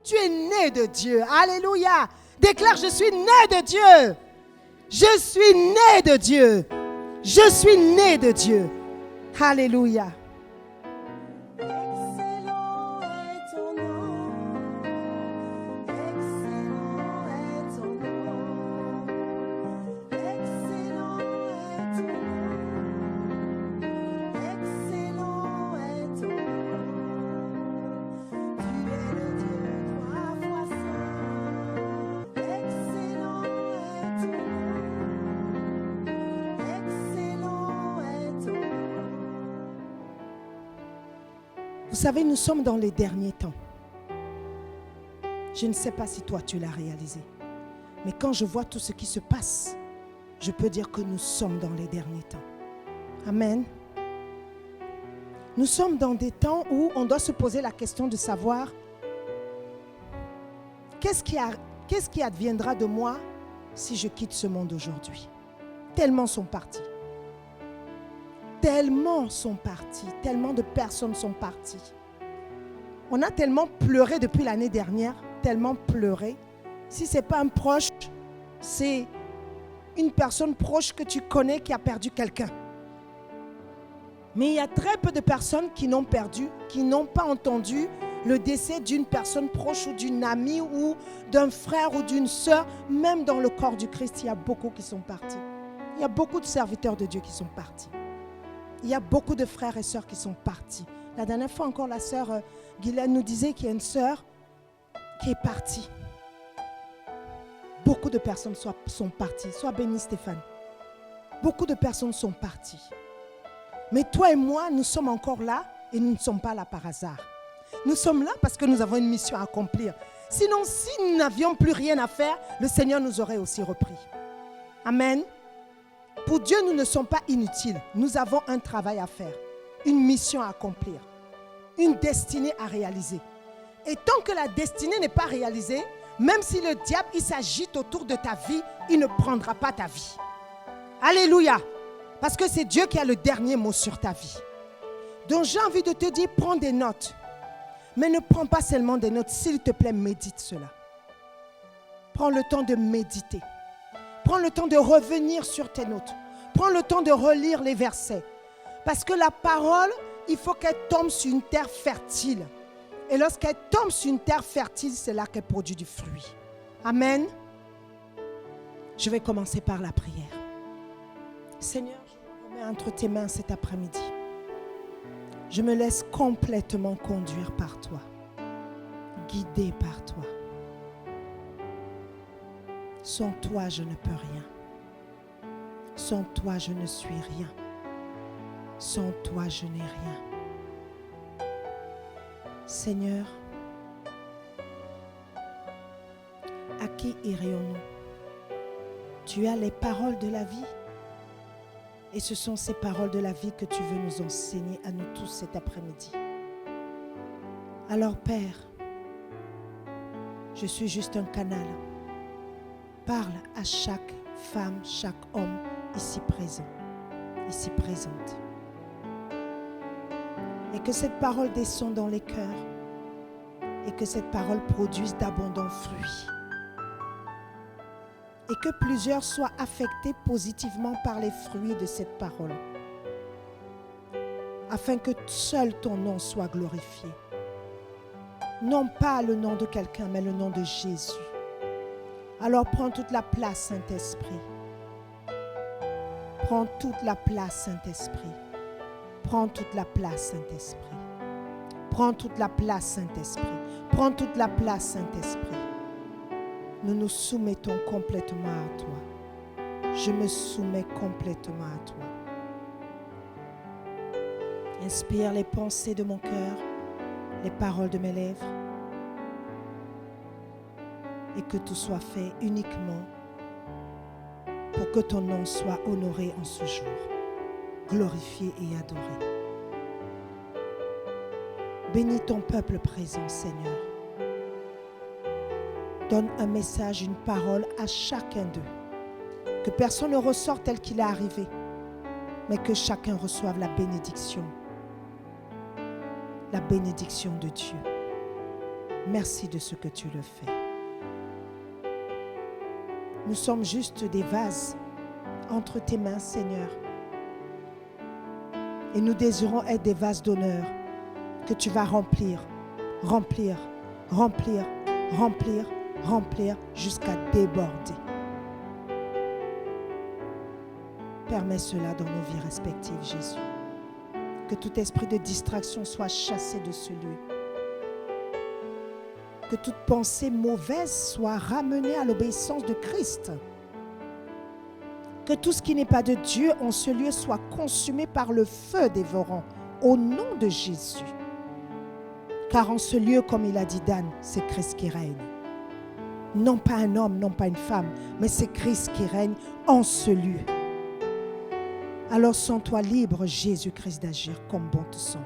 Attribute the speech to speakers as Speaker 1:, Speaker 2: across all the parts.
Speaker 1: Tu es né de Dieu. Alléluia. Déclare, je suis né de Dieu. Je suis né de Dieu. Je suis né de Dieu. Alléluia. Vous savez, nous sommes dans les derniers temps. Je ne sais pas si toi tu l'as réalisé. Mais quand je vois tout ce qui se passe, je peux dire que nous sommes dans les derniers temps. Amen. Nous sommes dans des temps où on doit se poser la question de savoir qu'est-ce qui adviendra de moi si je quitte ce monde aujourd'hui. Tellement sont partis. Tellement sont partis, tellement de personnes sont parties. On a tellement pleuré depuis l'année dernière, tellement pleuré. Si ce n'est pas un proche, c'est une personne proche que tu connais qui a perdu quelqu'un. Mais il y a très peu de personnes qui n'ont perdu, qui n'ont pas entendu le décès d'une personne proche ou d'une amie ou d'un frère ou d'une sœur. Même dans le corps du Christ, il y a beaucoup qui sont partis. Il y a beaucoup de serviteurs de Dieu qui sont partis. Il y a beaucoup de frères et sœurs qui sont partis. La dernière fois encore, la sœur Guylaine nous disait qu'il y a une sœur qui est partie. Beaucoup de personnes sont parties. Sois béni, Stéphane. Beaucoup de personnes sont parties. Mais toi et moi, nous sommes encore là et nous ne sommes pas là par hasard. Nous sommes là parce que nous avons une mission à accomplir. Sinon, si nous n'avions plus rien à faire, le Seigneur nous aurait aussi repris. Amen. Pour Dieu, nous ne sommes pas inutiles. Nous avons un travail à faire, une mission à accomplir, une destinée à réaliser. Et tant que la destinée n'est pas réalisée, même si le diable il s'agite autour de ta vie, il ne prendra pas ta vie. Alléluia. Parce que c'est Dieu qui a le dernier mot sur ta vie. Donc j'ai envie de te dire, prends des notes. Mais ne prends pas seulement des notes. S'il te plaît, médite cela. Prends le temps de méditer. Prends le temps de revenir sur tes notes. Prends le temps de relire les versets. Parce que la parole, il faut qu'elle tombe sur une terre fertile. Et lorsqu'elle tombe sur une terre fertile, c'est là qu'elle produit du fruit. Amen. Je vais commencer par la prière. Seigneur, je me remets entre tes mains cet après-midi. Je me laisse complètement conduire par toi, guidé par toi. Sans toi, je ne peux rien. Sans toi, je ne suis rien. Sans toi, je n'ai rien. Seigneur, à qui irions-nous? Tu as les paroles de la vie. Et ce sont ces paroles de la vie que tu veux nous enseigner à nous tous cet après-midi. Alors Père, je suis juste un canal. Parle à chaque femme, chaque homme ici présent, ici présente. Et que cette parole descende dans les cœurs et que cette parole produise d'abondants fruits. Et que plusieurs soient affectés positivement par les fruits de cette parole, afin que seul ton nom soit glorifié. Non pas le nom de quelqu'un, mais le nom de Jésus. Alors prends toute la place, Saint-Esprit. Prends toute la place, Saint-Esprit. Prends toute la place, Saint-Esprit. Prends toute la place, Saint-Esprit. Prends toute la place, Saint-Esprit. Nous nous soumettons complètement à toi. Je me soumets complètement à toi. Inspire les pensées de mon cœur, les paroles de mes lèvres, et que tout soit fait uniquement pour que ton nom soit honoré en ce jour, glorifié et adoré. Bénis ton peuple présent, Seigneur. Donne un message, une parole à chacun d'eux. Que personne ne ressorte tel qu'il est arrivé, mais que chacun reçoive la bénédiction de Dieu. Merci de ce que tu le fais. Nous sommes juste des vases entre tes mains, Seigneur. Et nous désirons être des vases d'honneur que tu vas remplir, remplir, remplir, remplir, remplir jusqu'à déborder. Permets cela dans nos vies respectives, Jésus. Que tout esprit de distraction soit chassé de ce lieu. Que toute pensée mauvaise soit ramenée à l'obéissance de Christ. Que tout ce qui n'est pas de Dieu en ce lieu soit consumé par le feu dévorant, au nom de Jésus. Car en ce lieu, comme il a dit Dan, c'est Christ qui règne. Non pas un homme, non pas une femme, mais c'est Christ qui règne en ce lieu. Alors sens-toi libre, Jésus-Christ, d'agir comme bon te semble.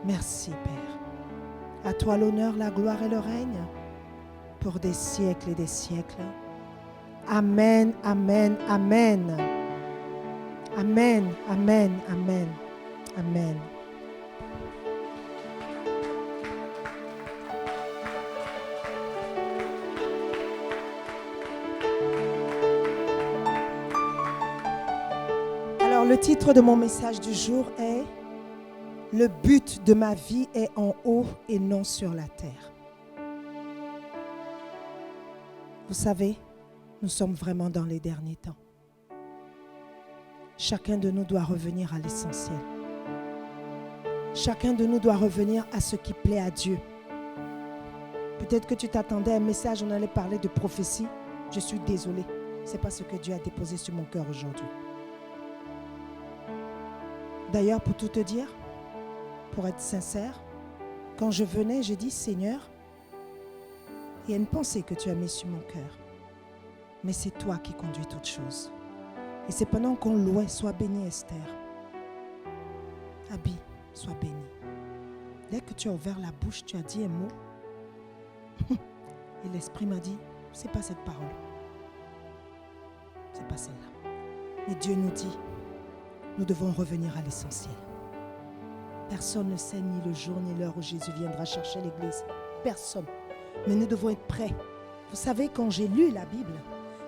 Speaker 1: Merci, Père. À toi l'honneur, la gloire et le règne pour des siècles et des siècles. Amen, amen, amen. Amen, amen, amen, amen. Alors, le titre de mon message du jour est « Le but de ma vie est en haut et non sur la terre ». Vous savez, nous sommes vraiment dans les derniers temps. Chacun de nous doit revenir à l'essentiel. Chacun de nous doit revenir à ce qui plaît à Dieu. Peut-être que tu t'attendais à un message, on allait parler de prophétie. Je suis désolée, ce n'est pas ce que Dieu a déposé sur mon cœur aujourd'hui. D'ailleurs, pour tout te dire, pour être sincère, quand je venais, j'ai dit, Seigneur, il y a une pensée que tu as mise sur mon cœur. Mais c'est toi qui conduis toutes choses. Et c'est pendant qu'on louait, sois bénie Esther. Abby, sois bénie. Dès que tu as ouvert la bouche, tu as dit un mot. Et l'Esprit m'a dit, c'est pas cette parole. C'est pas celle-là. Mais Dieu nous dit, nous devons revenir à l'essentiel. Personne ne sait ni le jour ni l'heure où Jésus viendra chercher l'Église. Personne. Mais nous devons être prêts. Vous savez, quand j'ai lu la Bible,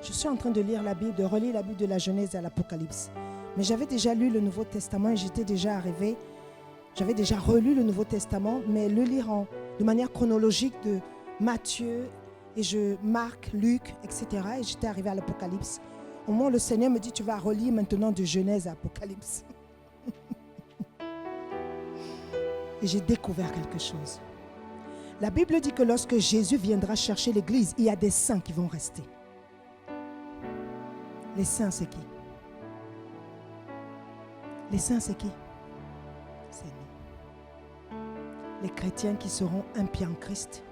Speaker 1: je suis en train de lire la Bible, de relire la Bible de la Genèse à l'Apocalypse. Mais j'avais déjà lu le Nouveau Testament et j'étais déjà arrivée. J'avais déjà relu le Nouveau Testament, mais le lire de manière chronologique de Matthieu, et Marc, Luc, etc. Et j'étais arrivée à l'Apocalypse. Au moment où le Seigneur me dit, tu vas relire maintenant de Genèse à Apocalypse. Et j'ai découvert quelque chose. La Bible dit que lorsque Jésus viendra chercher l'Église, il y a des saints qui vont rester. Les saints, c'est qui? Les saints, c'est qui? C'est nous. Les chrétiens qui seront un pied en Christ,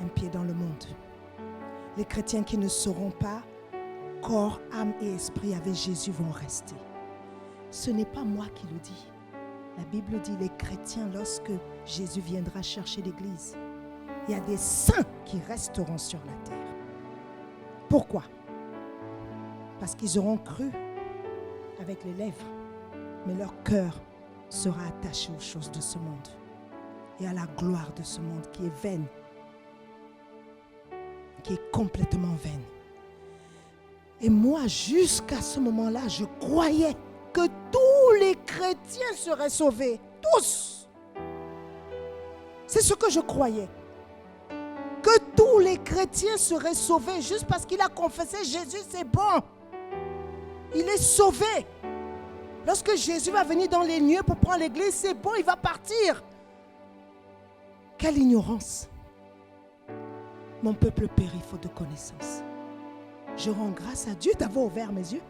Speaker 1: un pied dans le monde. Les chrétiens qui ne seront pas corps, âme et esprit avec Jésus vont rester. Ce n'est pas moi qui le dis. La Bible dit les chrétiens, lorsque Jésus viendra chercher l'Église, il y a des saints qui resteront sur la terre. Pourquoi? Parce qu'ils auront cru avec les lèvres, mais leur cœur sera attaché aux choses de ce monde et à la gloire de ce monde qui est vaine, qui est complètement vaine. Et moi, jusqu'à ce moment-là, je croyais que tous les chrétiens seraient sauvés. Tous. C'est ce que je croyais. Que tous les chrétiens seraient sauvés juste parce qu'il a confessé Jésus, c'est bon. Il est sauvé. Lorsque Jésus va venir dans les lieux pour prendre l'église, c'est bon, il va partir. Quelle ignorance. Mon peuple périt faute de connaissance. Je rends grâce à Dieu d'avoir ouvert mes yeux.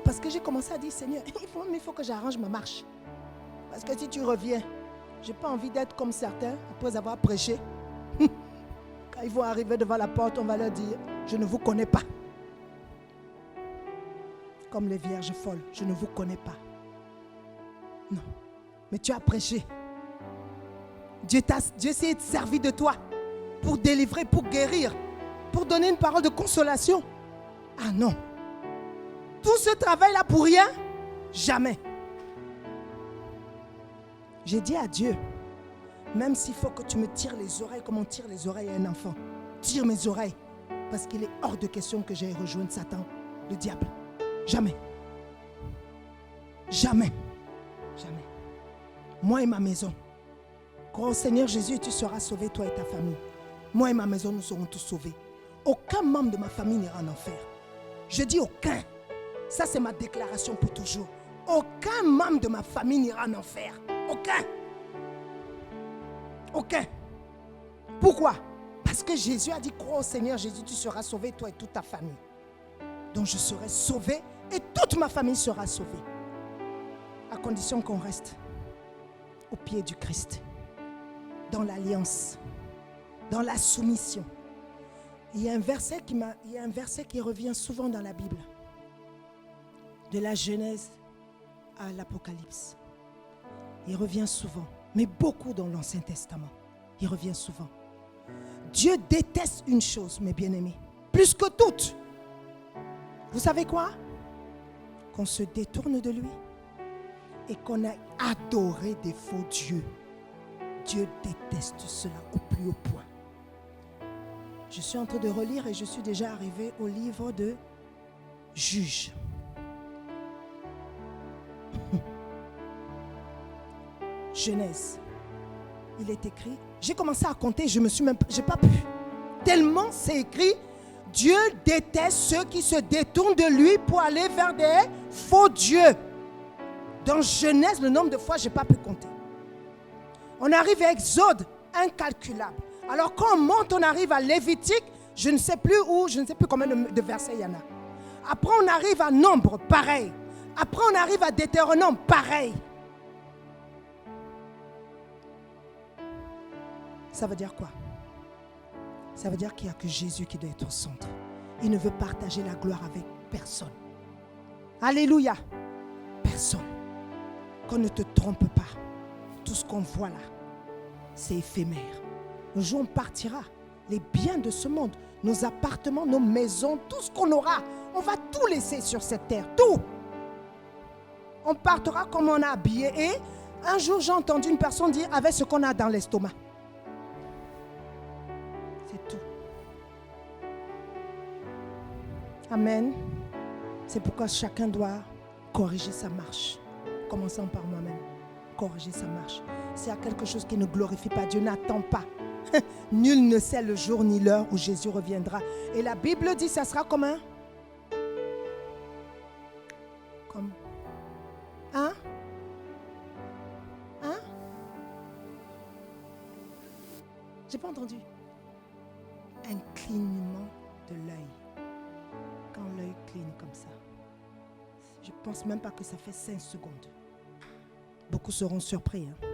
Speaker 1: Parce que j'ai commencé à dire, Seigneur, il faut que j'arrange ma marche. Parce que si tu reviens, je n'ai pas envie d'être comme certains après avoir prêché. Quand ils vont arriver devant la porte, on va leur dire, je ne vous connais pas. Comme les vierges folles, je ne vous connais pas. Non, mais tu as prêché. Dieu s'est servi de toi pour délivrer, pour guérir, pour donner une parole de consolation. Ah non. Tout ce travail-là pour rien? Jamais. J'ai dit à Dieu, Même s'il faut que tu me tires les oreilles comme on tire les oreilles à un enfant. Tire mes oreilles. Parce qu'il est hors de question que j'aille rejoindre Satan, le diable. Jamais. Jamais. Jamais. Moi et ma maison. Grand Seigneur Jésus, tu seras sauvé, toi et ta famille. Moi et ma maison, nous serons tous sauvés. Aucun membre de ma famille n'ira en enfer. Je dis aucun. Ça, c'est ma déclaration pour toujours. Aucun membre de ma famille n'ira en enfer. Aucun. Aucun. Pourquoi? Parce que Jésus a dit, crois au Seigneur Jésus, tu seras sauvé, toi et toute ta famille. Donc je serai sauvé et toute ma famille sera sauvée. À condition qu'on reste au pied du Christ. Dans l'alliance. Dans la soumission. Il y a un verset qui revient souvent dans la Bible. De la Genèse à l'Apocalypse. Il revient souvent. Mais beaucoup dans l'Ancien Testament. Il revient souvent. Dieu déteste une chose, mes bien-aimés. Plus que toutes. Vous savez quoi? Qu'on se détourne de lui et qu'on a adoré des faux dieux. Dieu déteste cela au plus haut point. Je suis en train de relire et je suis déjà arrivé au livre de Juges. Genèse. Il est écrit. J'ai commencé à compter, j'ai pas pu. Tellement c'est écrit, Dieu déteste ceux qui se détournent de lui pour aller vers des faux dieux. Dans Genèse, le nombre de fois, j'ai pas pu compter. On arrive à Exode, incalculable. Alors quand on monte, on arrive à Lévitique, je ne sais plus où, je ne sais plus combien de versets il y en a. Après, on arrive à Nombre, pareil. Après, on arrive à Deutéronome, pareil. Ça veut dire quoi? Ça veut dire qu'il n'y a que Jésus qui doit être au centre. Il ne veut partager la gloire avec personne. Alléluia. Personne. Qu'on ne te trompe pas. Tout ce qu'on voit là, c'est éphémère. Le jour où on partira, les biens de ce monde, nos appartements, nos maisons, tout ce qu'on aura, on va tout laisser sur cette terre. Tout. On partira comme on a habillé. Et un jour, j'ai entendu une personne dire avec ce qu'on a dans l'estomac. C'est tout. Amen. C'est pourquoi chacun doit corriger sa marche. Commençons par moi-même. Corriger sa marche. S'il y a quelque chose qui ne glorifie pas Dieu, n'attends pas. Nul ne sait le jour ni l'heure où Jésus reviendra. Et la Bible dit, ça sera comme un... Comme... Hein? Hein? J'ai pas entendu. Un clignement de l'œil. Quand l'œil cligne comme ça. Je ne pense même pas que ça fait 5 secondes. Beaucoup seront surpris. Hein?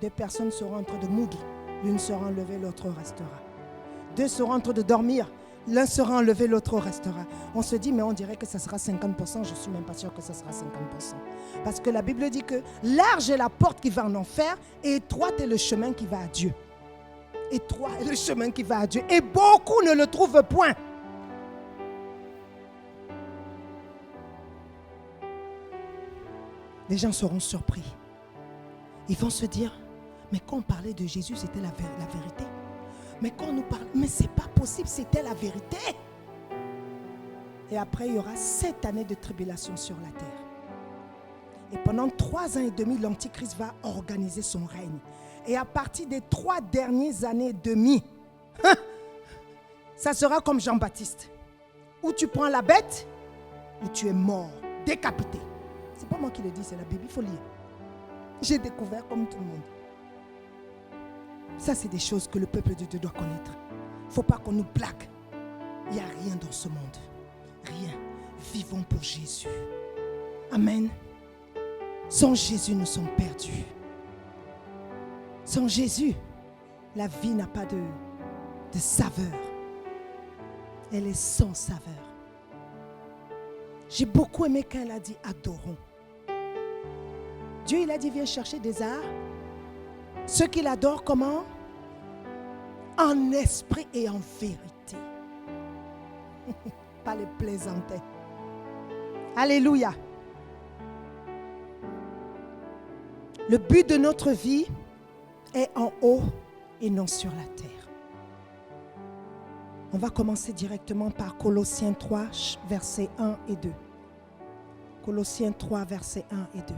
Speaker 1: 2 personnes seront en train de moudre. L'une sera enlevée, l'autre restera. 2 seront en train de dormir. L'un sera enlevé, l'autre restera. On se dit, mais on dirait que ça sera 50%. Je ne suis même pas sûr que ça sera 50%. Parce que la Bible dit que large est la porte qui va en enfer et étroite est le chemin qui va à Dieu. Étroit est le chemin qui va à Dieu. Et beaucoup ne le trouvent point. Les gens seront surpris. Ils vont se dire, mais quand on parlait de Jésus, c'était la vérité. Mais quand on nous parle, mais c'est pas possible, c'était la vérité. Et après, il y aura 7 années de tribulation sur la terre. Et pendant 3 ans et demi, l'Antichrist va organiser son règne. Et à partir des 3 dernières années et demie, ça sera comme Jean-Baptiste. Ou tu prends la bête, ou tu es mort, décapité. C'est pas moi qui le dis, c'est la Bible, il faut lire. J'ai découvert comme tout le monde. Ça, c'est des choses que le peuple de Dieu doit connaître. Il ne faut pas qu'on nous blague. Il n'y a rien dans ce monde. Rien. Vivons pour Jésus. Amen. Sans Jésus, nous sommes perdus. Sans Jésus, la vie n'a pas de saveur. Elle est sans saveur. J'ai beaucoup aimé quand elle a dit « adorons ». Dieu, il a dit « viens chercher des arts ». Ceux qui l'adorent, comment? En esprit et en vérité. Pas les plaisanter. Alléluia. Le but de notre vie, est en haut et non sur la terre. On va commencer directement par Colossiens 3, versets 1 et 2. Colossiens 3, versets 1 et 2.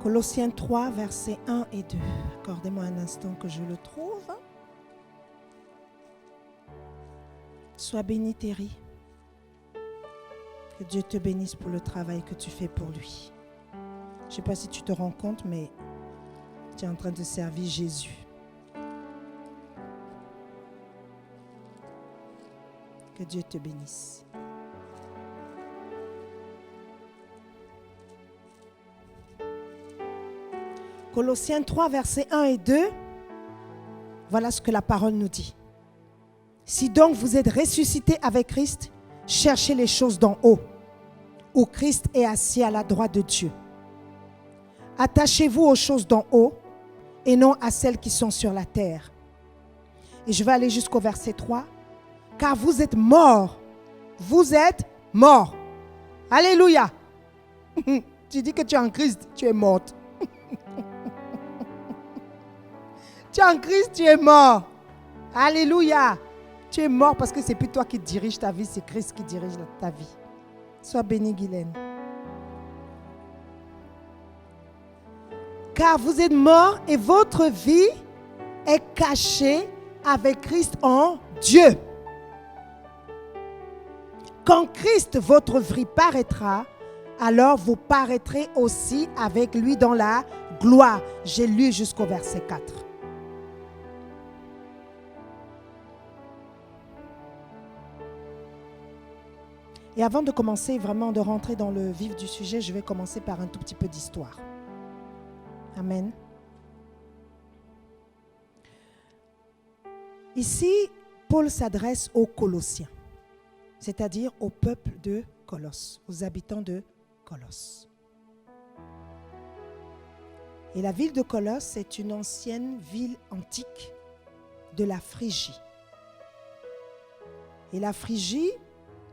Speaker 1: Colossiens 3, versets 1 et 2. Accordez-moi un instant que je le trouve. Sois béni, Terry. Que Dieu te bénisse pour le travail que tu fais pour lui. Je ne sais pas si tu te rends compte, mais tu es en train de servir Jésus. Que Dieu te bénisse. Colossiens 3, versets 1 et 2. Voilà ce que la parole nous dit. Si donc vous êtes ressuscités avec Christ, cherchez les choses d'en haut, où Christ est assis à la droite de Dieu. Attachez-vous aux choses d'en haut et non à celles qui sont sur la terre. Et je vais aller jusqu'au verset 3. Car vous êtes morts. Vous êtes morts. Alléluia. Tu dis que tu es en Christ, tu es morte. Tu es en Christ, tu es mort. Alléluia. Tu es mort parce que ce n'est plus toi qui dirige ta vie, c'est Christ qui dirige ta vie. Sois béni, Guylaine. Car vous êtes morts et votre vie est cachée avec Christ en Dieu. Quand Christ, votre vie, paraîtra, alors vous paraîtrez aussi avec lui dans la gloire. J'ai lu jusqu'au verset 4. Et avant de commencer vraiment de rentrer dans le vif du sujet, je vais commencer par un tout petit peu d'histoire. Amen. Ici, Paul s'adresse aux Colossiens, c'est-à-dire au peuple de Colosse, aux habitants de Colosse. Et la ville de Colosse est une ancienne ville antique de la Phrygie. Et la Phrygie,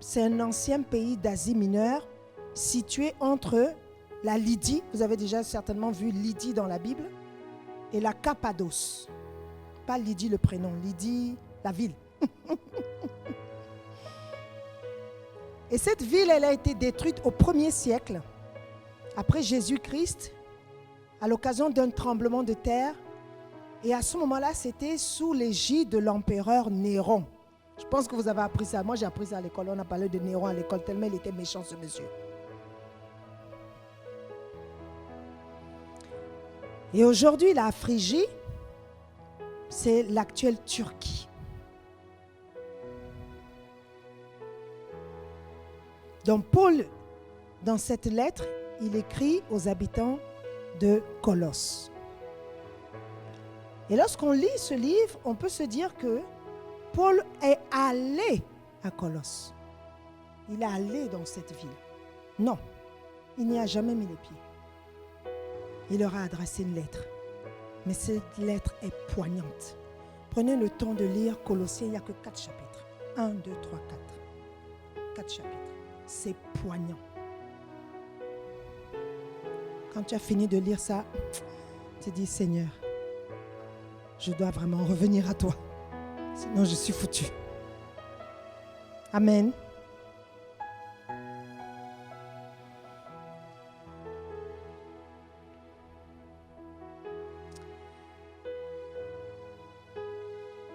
Speaker 1: c'est un ancien pays d'Asie mineure situé entre la Lydie, vous avez déjà certainement vu Lydie dans la Bible, et la Cappadoce. Pas Lydie le prénom, Lydie la ville. Et cette ville, elle a été détruite au 1er siècle, après Jésus-Christ, à l'occasion d'un tremblement de terre. Et à ce moment-là, c'était sous l'égide de l'empereur Néron. Je pense que vous avez appris ça. Moi, j'ai appris ça à l'école. On a parlé de Néron à l'école, tellement il était méchant, ce monsieur. Et aujourd'hui, la Phrygie, c'est l'actuelle Turquie. Donc, Paul, dans cette lettre, il écrit aux habitants de Colosse. Et lorsqu'on lit ce livre, on peut se dire que Paul est allé à Colosse. Il est allé dans cette ville. Non, il n'y a jamais mis les pieds. Il leur a adressé une lettre. Mais cette lettre est poignante. Prenez le temps de lire Colossiens, il n'y a que 4 chapitres. 1, 2, 3, 4. 4 chapitres. C'est poignant. Quand tu as fini de lire ça, tu dis, Seigneur, je dois vraiment revenir à toi. Sinon, je suis foutu. Amen.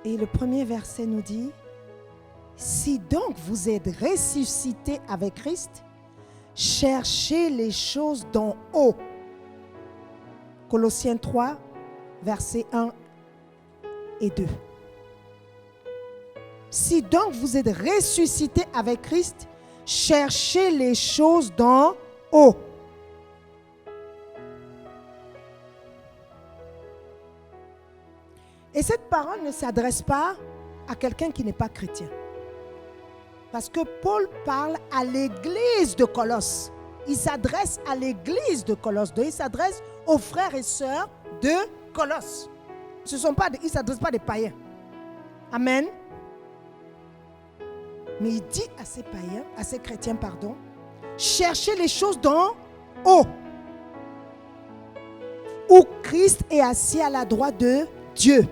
Speaker 1: Et le premier verset nous dit, si donc vous êtes ressuscités avec Christ, cherchez les choses d'en haut. Colossiens 3, versets 1 et 2. Si donc vous êtes ressuscités avec Christ, cherchez les choses d'en haut. Et cette parole ne s'adresse pas à quelqu'un qui n'est pas chrétien. Parce que Paul parle à l'église de Colosse. Il s'adresse à l'église de Colosse. Donc il s'adresse aux frères et sœurs de Colosse. Il ne s'adresse pas à des païens. Amen. Mais il dit à ces païens, à ces chrétiens, cherchez les choses d'en haut, où Christ est assis à la droite de Dieu.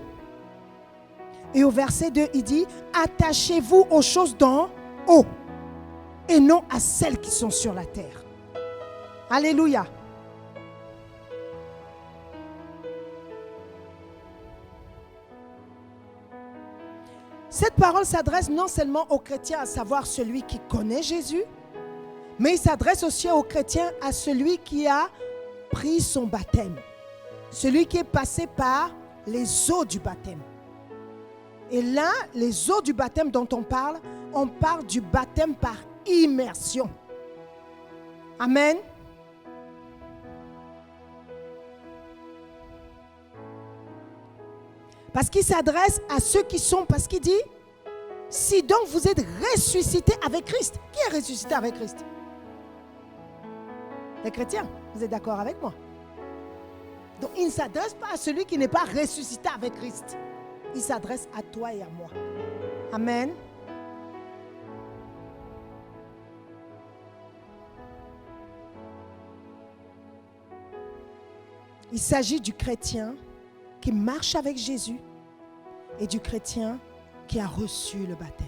Speaker 1: Et au verset 2, il dit, attachez-vous aux choses d'en haut et non à celles qui sont sur la terre. Alléluia. Cette parole s'adresse non seulement aux chrétiens, à savoir celui qui connaît Jésus, mais il s'adresse aussi aux chrétiens, à celui qui a pris son baptême, celui qui est passé par les eaux du baptême. Et là, les eaux du baptême dont on parle du baptême par immersion. Amen. Parce qu'il s'adresse à ceux qui sont, parce qu'il dit, si donc vous êtes ressuscités avec Christ. Qui est ressuscité avec Christ? Les chrétiens. Vous êtes d'accord avec moi? Donc il ne s'adresse pas à celui qui n'est pas ressuscité avec Christ. Il s'adresse à toi et à moi. Amen. Il s'agit du chrétien qui marche avec Jésus et du chrétien qui a reçu le baptême.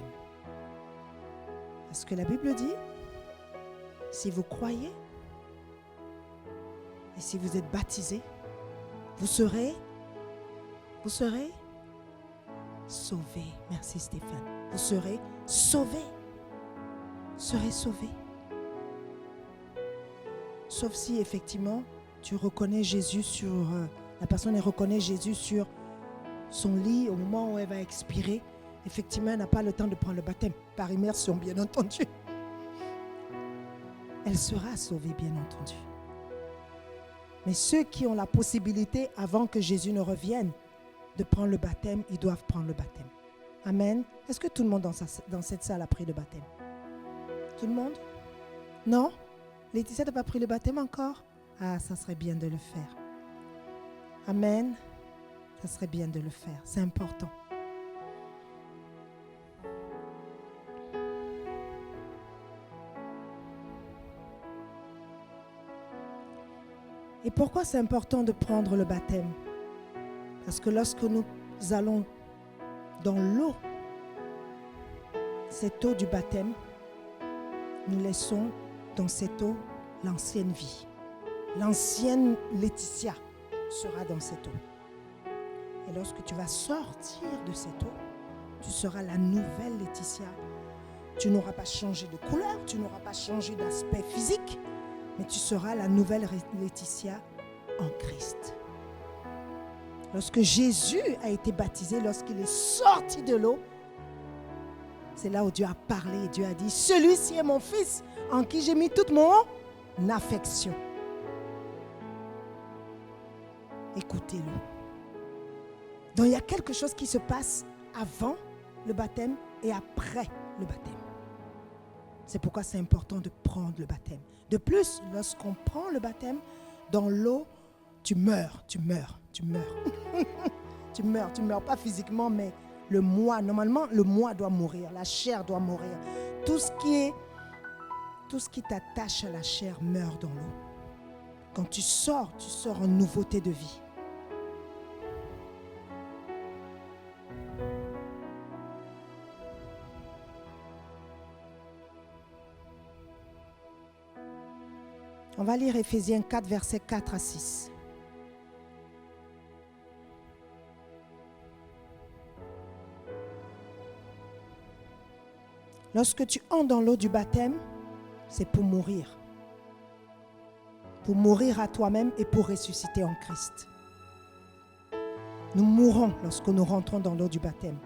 Speaker 1: Parce que la Bible dit, si vous croyez et si vous êtes baptisé, vous serez sauvés. Merci Stéphane. Vous serez sauvés. Vous serez sauvés. Sauf si effectivement tu reconnais Jésus sur... la personne reconnaît Jésus sur son lit au moment où elle va expirer. Effectivement, elle n'a pas le temps de prendre le baptême. Par immersion, bien entendu. Elle sera sauvée, bien entendu. Mais ceux qui ont la possibilité, avant que Jésus ne revienne, de prendre le baptême, ils doivent prendre le baptême. Amen. Est-ce que tout le monde dans cette salle a pris le baptême? Tout le monde? Non? Laetitia n'a pas pris le baptême encore? Ah, ça serait bien de le faire. Amen. Ça serait bien de le faire. C'est important. Et pourquoi c'est important de prendre le baptême? Parce que lorsque nous allons dans l'eau, cette eau du baptême, nous laissons dans cette eau l'ancienne vie. L'ancienne Laetitia sera dans cette eau. Et lorsque tu vas sortir de cette eau, tu seras la nouvelle Laetitia. Tu n'auras pas changé de couleur, tu n'auras pas changé d'aspect physique, mais tu seras la nouvelle Laetitia en Christ. Lorsque Jésus a été baptisé, lorsqu'il est sorti de l'eau, c'est là où Dieu a parlé et Dieu a dit, celui-ci est mon fils en qui j'ai mis toute mon affection. Écoutez-le. Donc il y a quelque chose qui se passe avant le baptême et après le baptême. C'est pourquoi c'est important de prendre le baptême. De plus, lorsqu'on prend le baptême, dans l'eau, tu meurs. Tu meurs pas physiquement, mais le moi, normalement, le moi doit mourir, la chair doit mourir. Tout ce qui t'attache à la chair meurt dans l'eau. Quand tu sors en nouveauté de vie. On va lire Éphésiens 4, versets 4 à 6. Lorsque tu entres dans l'eau du baptême, c'est pour mourir. Pour mourir à toi-même et pour ressusciter en Christ. Nous mourons lorsque nous rentrons dans l'eau du baptême.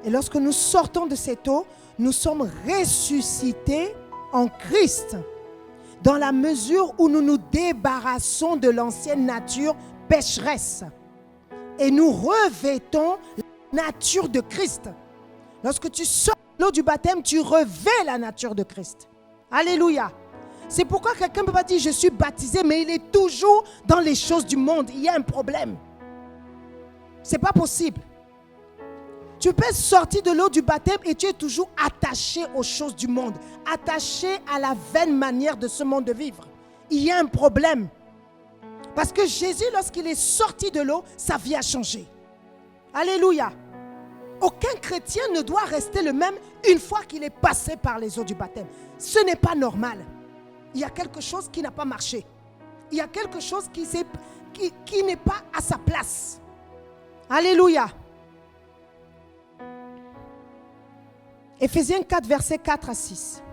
Speaker 1: Et lorsque nous sortons de cette eau, nous sommes ressuscités en Christ. Dans la mesure où nous nous débarrassons de l'ancienne nature pécheresse. Et nous revêtons la nature de Christ. Lorsque tu sors de l'eau du baptême, tu revêts la nature de Christ. Alléluia. C'est pourquoi quelqu'un ne peut pas dire je suis baptisé, mais il est toujours dans les choses du monde. Il y a un problème. Ce n'est pas possible. Tu peux sortir de l'eau du baptême et tu es toujours attaché aux choses du monde, attaché à la vaine manière de ce monde de vivre. Il y a un problème. Parce que Jésus, lorsqu'il est sorti de l'eau, sa vie a changé. Alléluia. Aucun chrétien ne doit rester le même une fois qu'il est passé par les eaux du baptême. Ce n'est pas normal. Il y a quelque chose qui n'a pas marché. Il y a quelque chose qui n'est pas à sa place. Alléluia. Éphésiens 4, versets 4 à 6.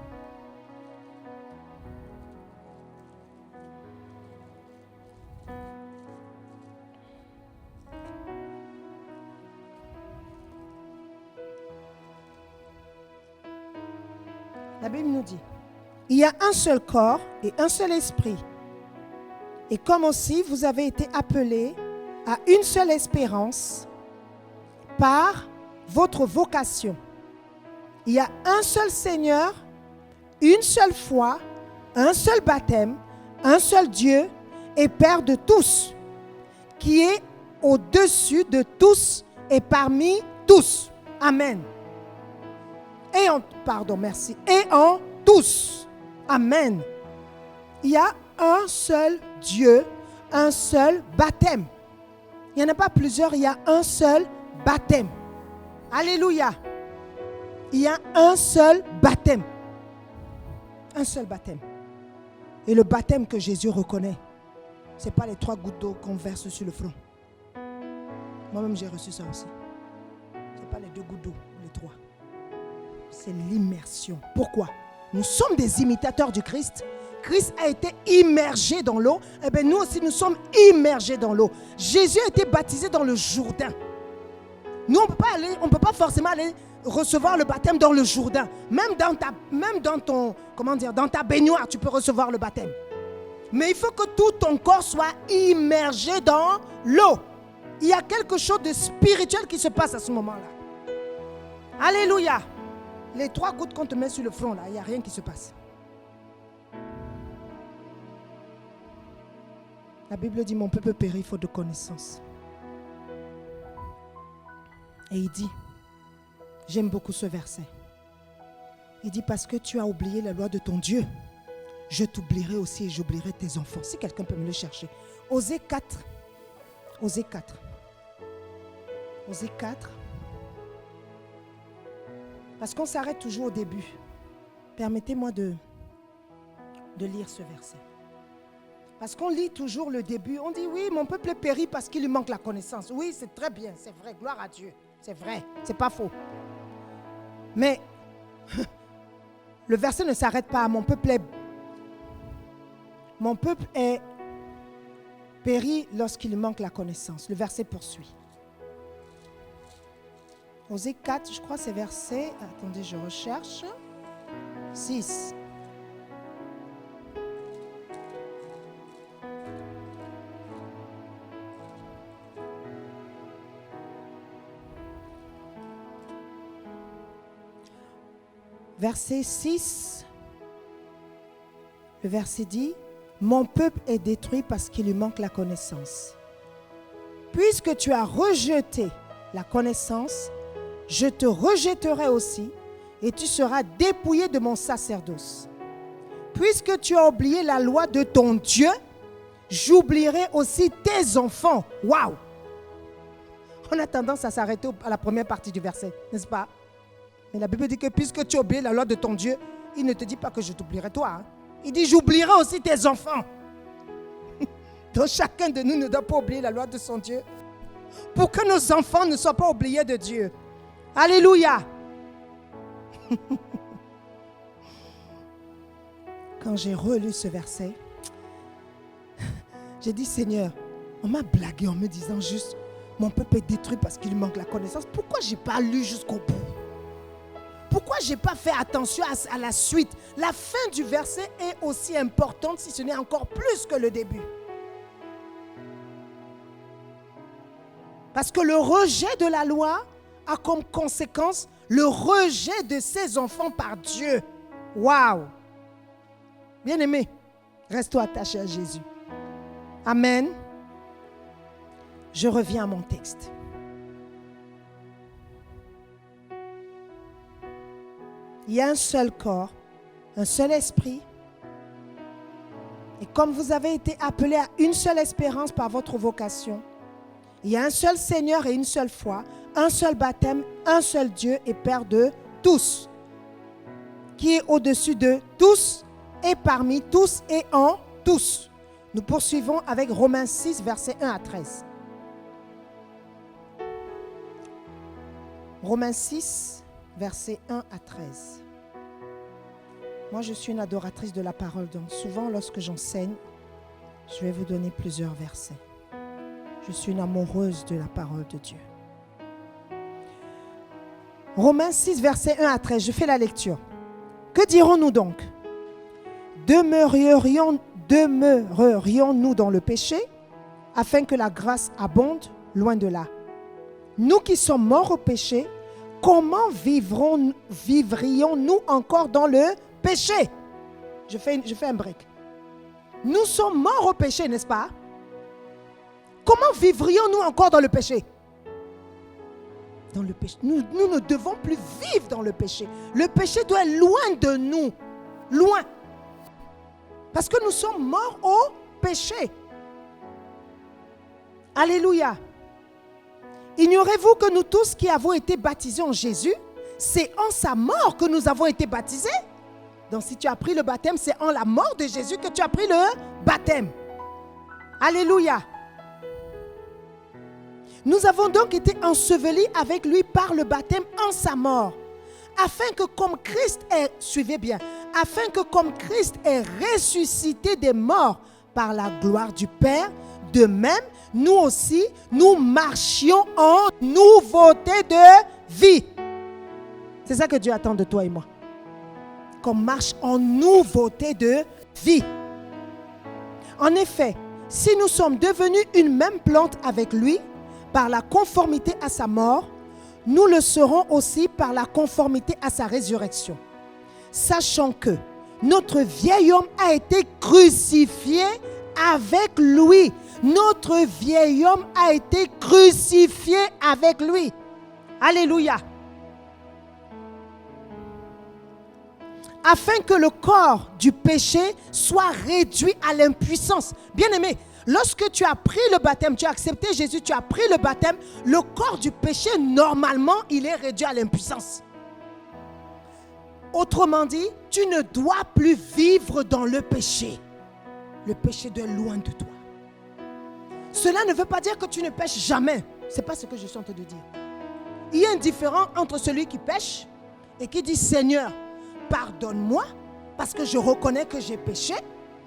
Speaker 1: La Bible nous dit, il y a un seul corps et un seul esprit. Et comme aussi vous avez été appelés à une seule espérance par votre vocation. Il y a un seul Seigneur, une seule foi, un seul baptême, un seul Dieu et Père de tous, qui est au-dessus de tous et parmi tous. Amen. Et en tous. Amen. Il y a un seul Dieu, un seul baptême. Il n'y en a pas plusieurs, il y a un seul baptême. Alléluia. Il y a un seul baptême. Un seul baptême. Et le baptême que Jésus reconnaît, ce n'est pas les 3 gouttes d'eau qu'on verse sur le front. Moi-même, j'ai reçu ça aussi. Ce n'est pas les 2 gouttes d'eau, les 3. C'est l'immersion. Pourquoi? Nous sommes des imitateurs du Christ. Christ a été immergé dans l'eau. Eh bien, nous aussi, nous sommes immergés dans l'eau. Jésus a été baptisé dans le Jourdain. Nous, on ne peut pas forcément aller recevoir le baptême dans le Jourdain. Même dans ta baignoire, tu peux recevoir le baptême. Mais il faut que tout ton corps soit immergé dans l'eau. Il y a quelque chose de spirituel qui se passe à ce moment-là. Alléluia. Les 3 gouttes qu'on te met sur le front, là, il n'y a rien qui se passe. La Bible dit, mon peuple périt faute de connaissance. Et il dit, j'aime beaucoup ce verset. Il dit, parce que tu as oublié la loi de ton Dieu, je t'oublierai aussi et j'oublierai tes enfants. Si quelqu'un peut me le chercher. Osée 4. Osée 4. Osée 4. Parce qu'on s'arrête toujours au début. Permettez-moi de lire ce verset. Parce qu'on lit toujours le début. On dit, oui, mon peuple périt parce qu'il lui manque la connaissance. Oui, c'est très bien, c'est vrai, gloire à Dieu. C'est vrai, c'est pas faux. Mais le verset ne s'arrête pas. Mon peuple est péri lorsqu'il lui manque la connaissance. Le verset poursuit. Osée 4, je crois, c'est verset, attendez, je recherche, 6. Verset 6, le verset dit, mon peuple est détruit parce qu'il lui manque la connaissance. Puisque tu as rejeté la connaissance, je te rejetterai aussi et tu seras dépouillé de mon sacerdoce. Puisque tu as oublié la loi de ton Dieu, j'oublierai aussi tes enfants. Waouh! On a tendance à s'arrêter à la première partie du verset, n'est-ce pas? Mais la Bible dit que puisque tu as oublié la loi de ton Dieu, il ne te dit pas que je t'oublierai toi. Hein. Il dit j'oublierai aussi tes enfants. Donc chacun de nous ne doit pas oublier la loi de son Dieu. Pour que nos enfants ne soient pas oubliés de Dieu. Alléluia. Quand j'ai relu ce verset, j'ai dit Seigneur, on m'a blagué en me disant juste mon peuple est détruit parce qu'il lui manque la connaissance. Pourquoi je n'ai pas lu jusqu'au bout? Pourquoi je n'ai pas fait attention à la suite? La fin du verset est aussi importante, si ce n'est encore plus que le début. Parce que le rejet de la loi a comme conséquence le rejet de ses enfants par Dieu. Waouh! Bien-aimé, reste-toi attaché à Jésus. Amen. Je reviens à mon texte. il y a un seul corps, un seul esprit. Et comme vous avez été appelés à une seule espérance par votre vocation, il y a un seul Seigneur et une seule foi, un seul baptême, un seul Dieu et Père de tous, qui est au-dessus de tous et parmi tous et en tous. Nous poursuivons avec Romains 6, versets 1 à 13. Romains 6, versets 1 à 13. Moi, je suis une adoratrice de la parole, donc souvent, lorsque j'enseigne, je vais vous donner plusieurs versets. Je suis une amoureuse de la parole de Dieu. Romains 6, versets 1 à 13, je fais la lecture. Que dirons-nous donc? Demeurerions-nous dans le péché, afin que la grâce abonde? Loin de là. Nous qui sommes morts au péché, comment vivrions-nous encore dans le péché? Je fais un break. Nous sommes morts au péché, n'est-ce pas? Comment vivrions-nous encore dans le péché? Dans le péché. Nous ne devons plus vivre dans le péché. Le péché doit être loin de nous. Loin. Parce que nous sommes morts au péché. Alléluia. Ignorez-vous que nous tous qui avons été baptisés en Jésus, c'est en sa mort que nous avons été baptisés? Donc si tu as pris le baptême, c'est en la mort de Jésus que tu as pris le baptême. Alléluia. Nous avons donc été ensevelis avec lui par le baptême en sa mort, afin que comme Christ est, suivez bien, afin que comme Christ est ressuscité des morts par la gloire du Père, de même, nous aussi, nous marchions en nouveauté de vie. C'est ça que Dieu attend de toi et moi. Qu'on marche en nouveauté de vie. En effet, si nous sommes devenus une même plante avec lui, par la conformité à sa mort, nous le serons aussi par la conformité à sa résurrection. Sachant que notre vieil homme a été crucifié avec lui. Notre vieil homme a été crucifié avec lui. Alléluia. Afin que le corps du péché soit réduit à l'impuissance. Bien-aimé, lorsque tu as pris le baptême, tu as accepté Jésus, tu as pris le baptême, le corps du péché, normalement, il est réduit à l'impuissance. Autrement dit, tu ne dois plus vivre dans le péché. Le péché doit être loin de toi. Cela ne veut pas dire que tu ne pêches jamais. Ce n'est pas ce que je suis en train de dire. Il y a une différence entre celui qui pêche et qui dit « Seigneur, pardonne-moi parce que je reconnais que j'ai péché.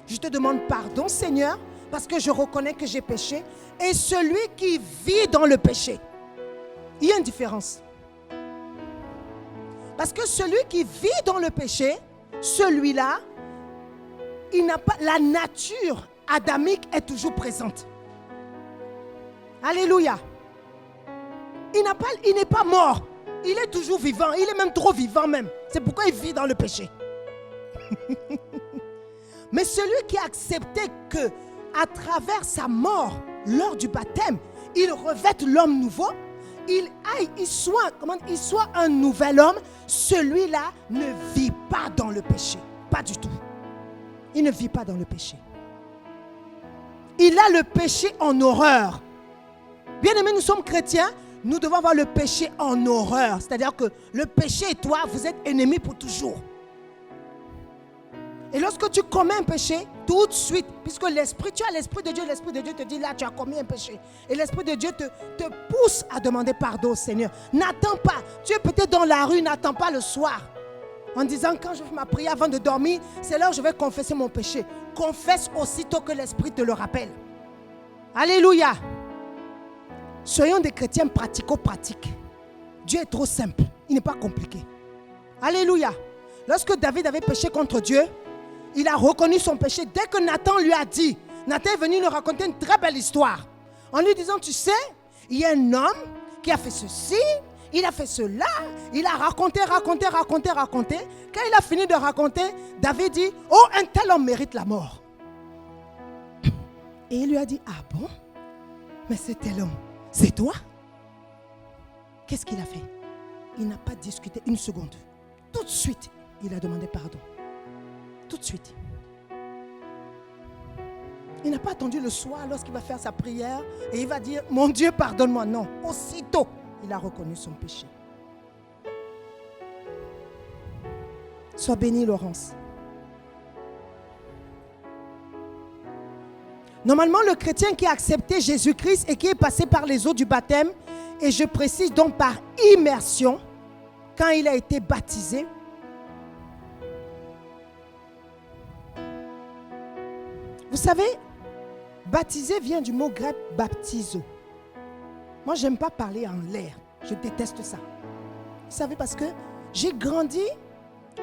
Speaker 1: Je te demande pardon, Seigneur, parce que je reconnais que j'ai péché. » Et celui qui vit dans le péché. Il y a une différence. Parce que celui qui vit dans le péché, celui-là, il n'a pas, la nature adamique est toujours présente. Alléluia. Il n'est pas mort. Il est toujours vivant. Il est même trop vivant même. C'est pourquoi il vit dans le péché. Mais celui qui a accepté que à travers sa mort, lors du baptême, il revête l'homme nouveau, il soit un nouvel homme, celui-là ne vit pas dans le péché. Pas du tout. Il ne vit pas dans le péché. Il a le péché en horreur. Bien-aimés, nous sommes chrétiens, nous devons avoir le péché en horreur. C'est-à-dire que le péché et toi, vous êtes ennemis pour toujours. Et lorsque tu commets un péché, tout de suite, puisque tu as l'Esprit de Dieu te dit là, tu as commis un péché. Et l'Esprit de Dieu te pousse à demander pardon au Seigneur. N'attends pas. Tu es peut-être dans la rue, n'attends pas le soir. En disant, quand je fais ma prière avant de dormir, c'est là où je vais confesser mon péché. Confesse aussitôt que l'Esprit te le rappelle. Alléluia. Soyons des chrétiens pratico-pratiques. Dieu est trop simple. Il n'est pas compliqué. Alléluia. Lorsque David avait péché contre Dieu, il a reconnu son péché. Dès que Nathan lui a dit, Nathan est venu nous raconter une très belle histoire. En lui disant, tu sais, il y a un homme qui a fait ceci, il a fait cela, il a raconté. Quand il a fini de raconter, David dit, oh, un tel homme mérite la mort. Et il lui a dit, ah bon? Mais c'est tel homme, c'est toi? Qu'est-ce qu'il a fait? Il n'a pas discuté une seconde. Tout de de suite, il a demandé pardon. Tout de suite. Il n'a pas attendu le soir lorsqu'il va faire sa prière et il va dire, mon Dieu, pardonne-moi. Non, aussitôt, il a reconnu son péché. Sois bénie, Laurence. Normalement, le chrétien qui a accepté Jésus-Christ et qui est passé par les eaux du baptême, et je précise donc par immersion, quand il a été baptisé, vous savez, baptiser vient du mot grec baptizo. Moi, je n'aime pas parler en l'air. Je déteste ça. Vous savez, parce que j'ai grandi,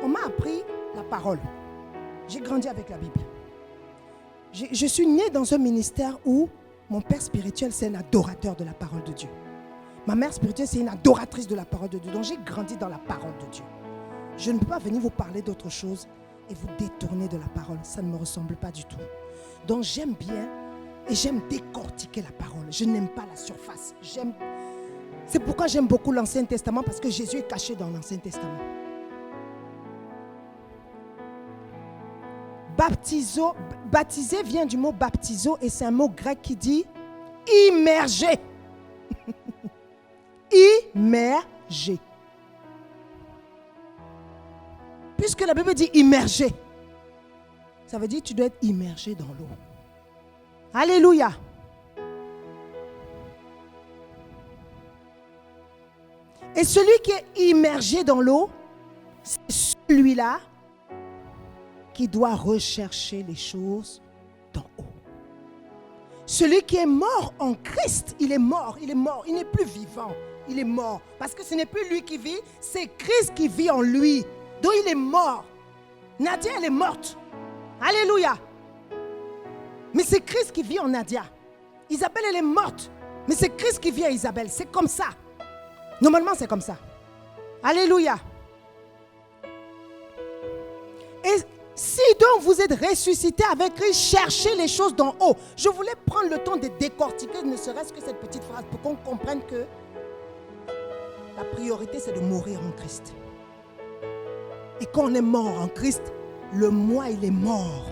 Speaker 1: on m'a appris la parole. J'ai grandi avec la Bible. Je suis née dans un ministère où mon père spirituel, c'est un adorateur de la parole de Dieu. Ma mère spirituelle, c'est une adoratrice de la parole de Dieu. Donc, j'ai grandi dans la parole de Dieu. Je ne peux pas venir vous parler d'autre chose et vous détourner de la parole. Ça ne me ressemble pas du tout. Donc, j'aime bien et j'aime décortiquer la parole. Je n'aime pas la surface. C'est pourquoi j'aime beaucoup l'Ancien Testament, parce que Jésus est caché dans l'Ancien Testament. Baptiser vient du mot baptizo et c'est un mot grec qui dit immerger. Immerger. Puisque la Bible dit immerger, ça veut dire que tu dois être immergé dans l'eau. Alléluia. Et celui qui est immergé dans l'eau, c'est celui-là qui doit rechercher les choses d'en haut. Celui qui est mort en Christ, il est mort, il n'est plus vivant, il est mort. Parce que ce n'est plus lui qui vit, c'est Christ qui vit en lui. Donc il est mort. Nadia, elle est morte. Alléluia. Mais c'est Christ qui vit en Nadia. Isabelle, elle est morte. Mais c'est Christ qui vit en Isabelle. C'est comme ça. Normalement, c'est comme ça. Alléluia. Et si donc vous êtes ressuscité avec Christ, cherchez les choses d'en haut. Je voulais prendre le temps de décortiquer ne serait-ce que cette petite phrase pour qu'on comprenne que la priorité, c'est de mourir en Christ. Et quand on est mort en Christ, le moi, il est mort.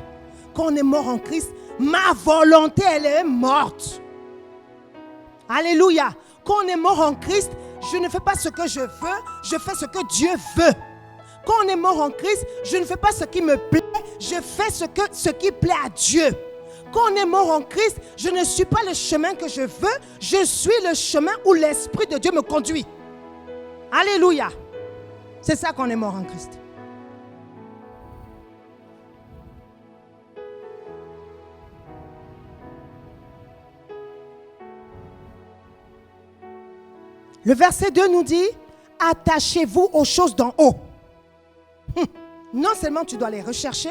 Speaker 1: Quand on est mort en Christ, ma volonté, elle est morte. Alléluia. Quand on est mort en Christ, je ne fais pas ce que je veux, je fais ce que Dieu veut. Quand on est mort en Christ, je ne fais pas ce qui me plaît, je fais ce qui plaît à Dieu. Quand on est mort en Christ, je ne suis pas le chemin que je veux, je suis le chemin où l'Esprit de Dieu me conduit. Alléluia. C'est ça qu'on est mort en Christ. Le verset 2 nous dit, attachez-vous aux choses d'en haut. Non seulement tu dois les rechercher.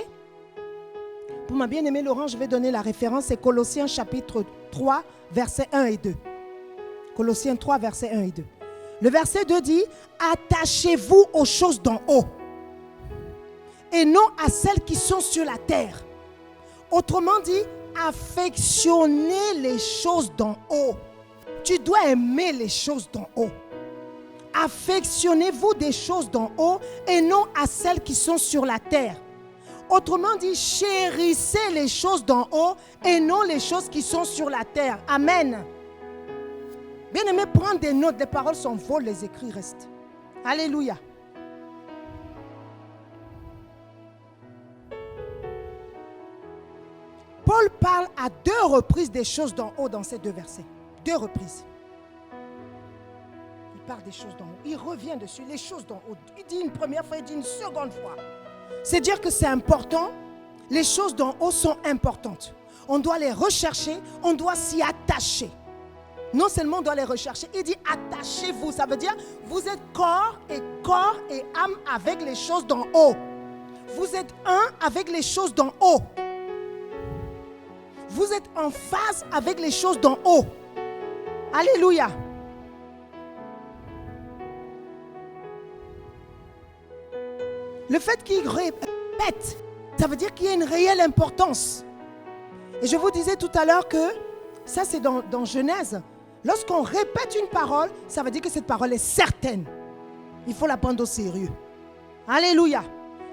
Speaker 1: Pour ma bien-aimée Laurent, je vais donner la référence, c'est Colossiens chapitre 3, versets 1 et 2. Colossiens 3, versets 1 et 2. Le verset 2 dit, attachez-vous aux choses d'en haut et non à celles qui sont sur la terre. Autrement dit, affectionnez les choses d'en haut. Tu dois aimer les choses d'en haut. Affectionnez-vous des choses d'en haut et non à celles qui sont sur la terre. Autrement dit, chérissez les choses d'en haut et non les choses qui sont sur la terre. Amen. Bien-aimé, prends des notes. Les paroles sont folles, les écrits restent. Alléluia. Paul parle à 2 reprises des choses d'en haut dans ces 2 versets. 2 reprises. Il parle des choses d'en haut. Il revient dessus, les choses d'en haut. Il dit une première fois, il dit une seconde fois. C'est dire que c'est important. Les choses d'en haut sont importantes. On doit les rechercher, on doit s'y attacher. Non seulement on doit les rechercher, il dit attachez-vous. Ça veut dire vous êtes corps et âme avec les choses d'en haut. Vous êtes un avec les choses d'en haut. Vous êtes en phase avec les choses d'en haut. Alléluia. Le fait qu'il répète, ça veut dire qu'il y a une réelle importance. Et je vous disais tout à l'heure que, ça c'est dans Genèse, lorsqu'on répète une parole, ça veut dire que cette parole est certaine. Il faut la prendre au sérieux. Alléluia.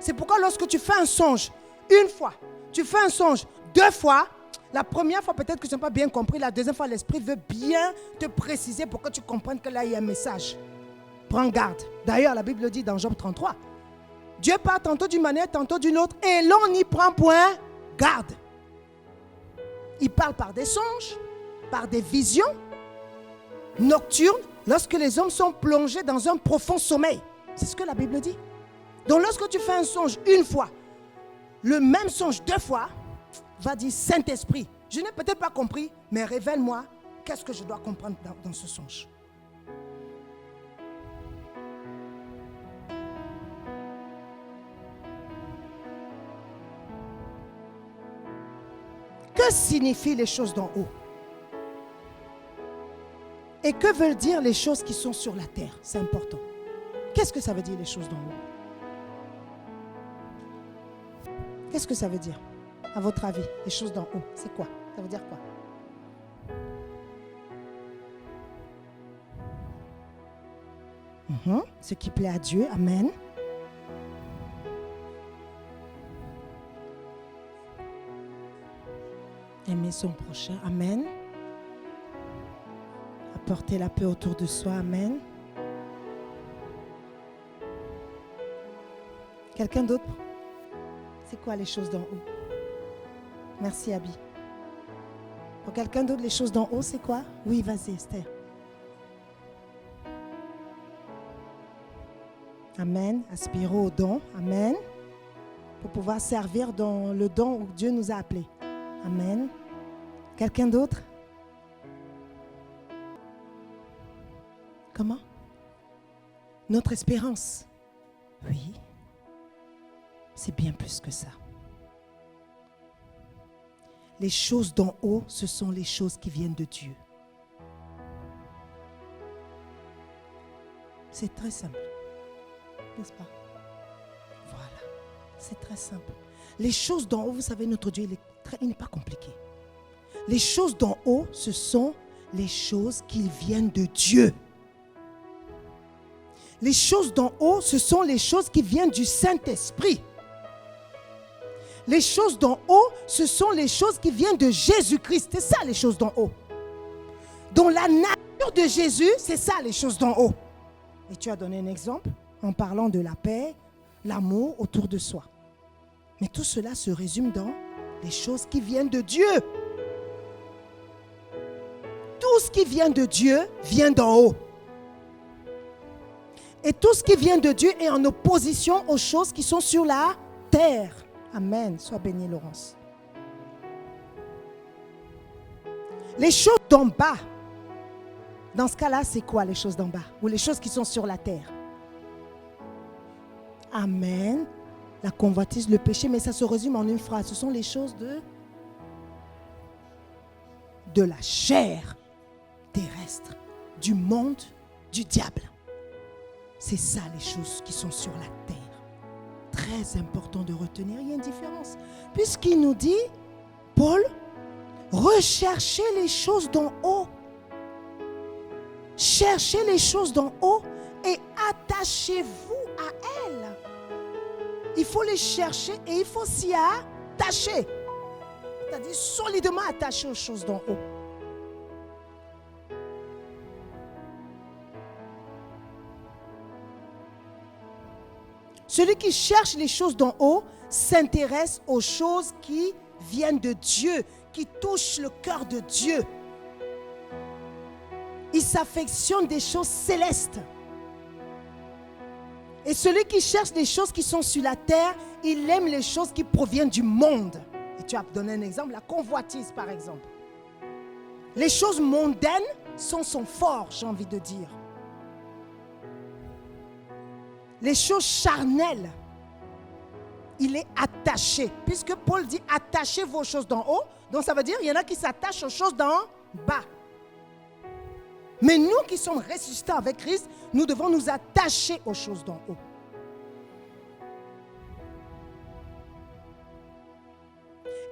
Speaker 1: C'est pourquoi lorsque tu fais un songe, une fois, tu fais un songe 2 fois, la première fois peut-être que tu n'as pas bien compris, la deuxième fois l'Esprit veut bien te préciser pour que tu comprennes que là il y a un message. Prends garde. D'ailleurs la Bible le dit dans Job 33. Dieu parle tantôt d'une manière, tantôt d'une autre et l'on n'y prend point garde. Il parle par des songes, par des visions nocturnes, lorsque les hommes sont plongés dans un profond sommeil. C'est ce que la Bible dit. Donc lorsque tu fais un songe une fois, le même songe 2 fois, va dire Saint-Esprit, je n'ai peut-être pas compris, mais révèle-moi qu'est-ce que je dois comprendre dans ce songe. Que signifient les choses d'en haut? Et que veulent dire les choses qui sont sur la terre? C'est important. Qu'est-ce que ça veut dire les choses d'en haut? Qu'est-ce que ça veut dire, à votre avis, les choses d'en haut? C'est quoi? Ça veut dire quoi? Ce qui plaît à Dieu, amen. Aimer son prochain, amen. Apporter la paix autour de soi, amen. Quelqu'un d'autre? C'est quoi les choses d'en haut? Merci Abby. Pour quelqu'un d'autre, les choses d'en haut, c'est quoi? Oui, vas-y Esther. Amen. Aspirons au don. Amen. Pour pouvoir servir dans le don où Dieu nous a appelés. Amen. Quelqu'un d'autre? Comment? Notre espérance. Oui. C'est bien plus que ça. Les choses d'en haut, ce sont les choses qui viennent de Dieu. C'est très simple. N'est-ce pas? Voilà. C'est très simple. Les choses d'en haut, vous savez, notre Dieu, il n'est pas compliqué. Les choses d'en haut, ce sont les choses qui viennent de Dieu. Les choses d'en haut, ce sont les choses qui viennent du Saint-Esprit. Les choses d'en haut, ce sont les choses qui viennent de Jésus-Christ. C'est ça les choses d'en haut. Donc la nature de Jésus, c'est ça les choses d'en haut. Et tu as donné un exemple en parlant de la paix, l'amour autour de soi. Mais tout cela se résume dans les choses qui viennent de Dieu. Tout ce qui vient de Dieu vient d'en haut. Et tout ce qui vient de Dieu est en opposition aux choses qui sont sur la terre. Amen. Sois béni, Laurence. Les choses d'en bas. Dans ce cas-là, c'est quoi les choses d'en bas? Ou les choses qui sont sur la terre? Amen. La convoitise, le péché, mais ça se résume en une phrase. Ce sont les choses de la chair terrestre, du monde, du diable. C'est ça les choses qui sont sur la terre. Très important de retenir, il y a une différence. Puisqu'il nous dit, Paul, recherchez les choses d'en haut. Cherchez les choses d'en haut et attachez-vous à elles. Il faut les chercher et il faut s'y attacher. C'est-à-dire solidement attaché aux choses d'en haut. Celui qui cherche les choses d'en haut s'intéresse aux choses qui viennent de Dieu, qui touchent le cœur de Dieu. Il s'affectionne des choses célestes. Et celui qui cherche les choses qui sont sur la terre, il aime les choses qui proviennent du monde. Et tu as donné un exemple, la convoitise par exemple. Les choses mondaines sont son fort, j'ai envie de dire. Les choses charnelles, il est attaché. Puisque Paul dit attachez vos choses d'en haut, donc ça veut dire il y en a qui s'attachent aux choses d'en bas. Mais nous qui sommes ressuscités avec Christ, nous devons nous attacher aux choses d'en haut.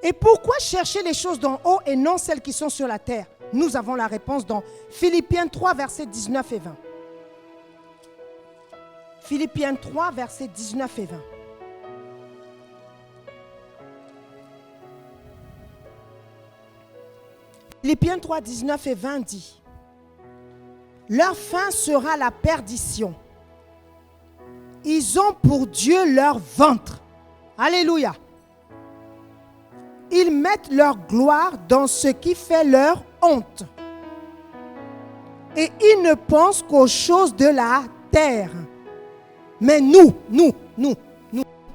Speaker 1: Et pourquoi chercher les choses d'en haut et non celles qui sont sur la terre? Nous avons la réponse dans Philippiens 3, versets 19 et 20. Philippiens 3, versets 19 et 20. Philippiens 3, 19 et 20 dit: leur fin sera la perdition. Ils ont pour Dieu leur ventre. Alléluia. Ils mettent leur gloire dans ce qui fait leur honte. Et ils ne pensent qu'aux choses de la terre. Mais nous, là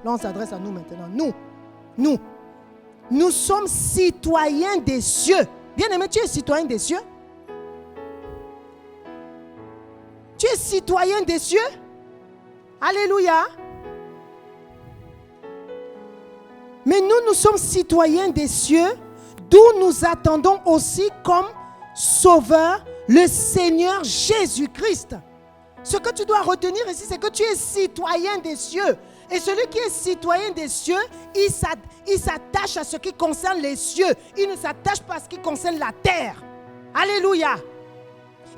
Speaker 1: on s'adresse à nous maintenant, nous sommes citoyens des cieux. Bien-aimé, tu es citoyen des cieux? Tu es citoyen des cieux? Alléluia. Mais nous sommes citoyens des cieux, d'où nous attendons aussi comme sauveur le Seigneur Jésus-Christ. Ce que tu dois retenir ici, c'est que tu es citoyen des cieux. Et celui qui est citoyen des cieux, il s'attache à ce qui concerne les cieux. Il ne s'attache pas à ce qui concerne la terre. Alléluia.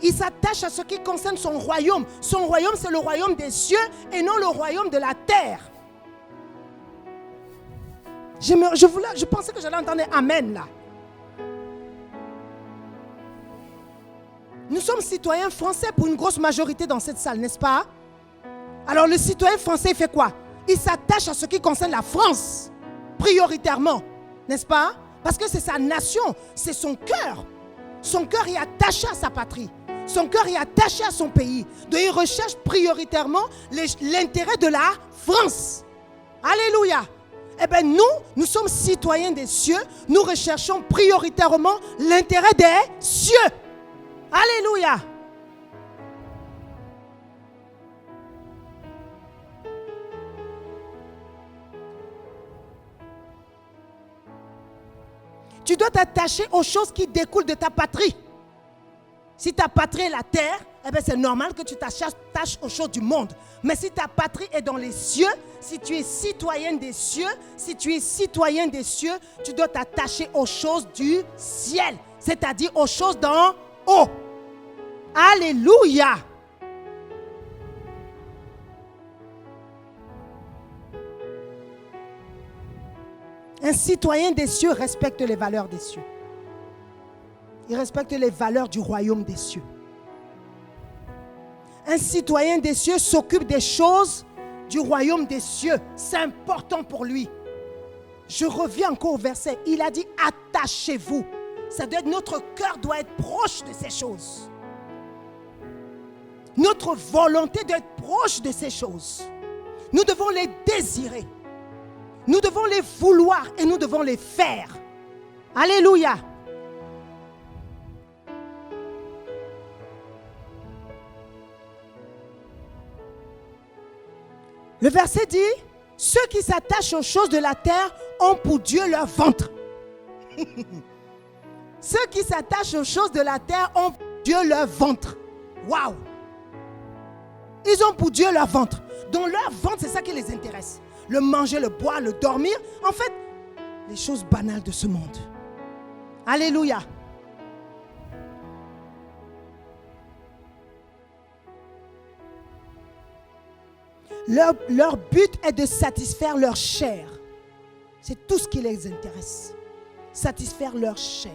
Speaker 1: Il s'attache à ce qui concerne son royaume. Son royaume, c'est le royaume des cieux et non le royaume de la terre. Je pensais que j'allais entendre Amen là. Nous sommes citoyens français pour une grosse majorité dans cette salle, n'est-ce pas? Alors le citoyen français, il fait quoi? Il s'attache à ce qui concerne la France, prioritairement, n'est-ce pas? Parce que c'est sa nation, c'est son cœur. Son cœur est attaché à sa patrie. Son cœur est attaché à son pays. Donc il recherche prioritairement l'intérêt de la France. Alléluia. Eh bien nous sommes citoyens des cieux. Nous recherchons prioritairement l'intérêt des cieux. Alléluia. Tu dois t'attacher aux choses qui découlent de ta patrie. Si ta patrie est la terre, eh bien c'est normal que tu t'attaches aux choses du monde. Mais si ta patrie est dans les cieux, si tu es citoyen des cieux, tu dois t'attacher aux choses du ciel, c'est-à-dire aux choses d'en haut. Alléluia. Un citoyen des cieux respecte les valeurs des cieux. Il respecte les valeurs du royaume des cieux. Un citoyen des cieux s'occupe des choses du royaume des cieux. C'est important pour lui. Je reviens encore au verset. Il a dit attachez-vous. Ça doit être, notre cœur doit être proche de ces choses. Notre volonté doit être proche de ces choses. Nous devons les désirer. Nous devons les vouloir et nous devons les faire. Alléluia. Le verset dit, ceux qui s'attachent aux choses de la terre ont pour Dieu leur ventre. Ceux qui s'attachent aux choses de la terre ont pour Dieu leur ventre. Waouh! Ils ont pour Dieu leur ventre. Donc leur ventre, c'est ça qui les intéresse. Le manger, le boire, le dormir. En fait, les choses banales de ce monde. Alléluia. Leur but est de satisfaire leur chair. C'est tout ce qui les intéresse. Satisfaire leur chair.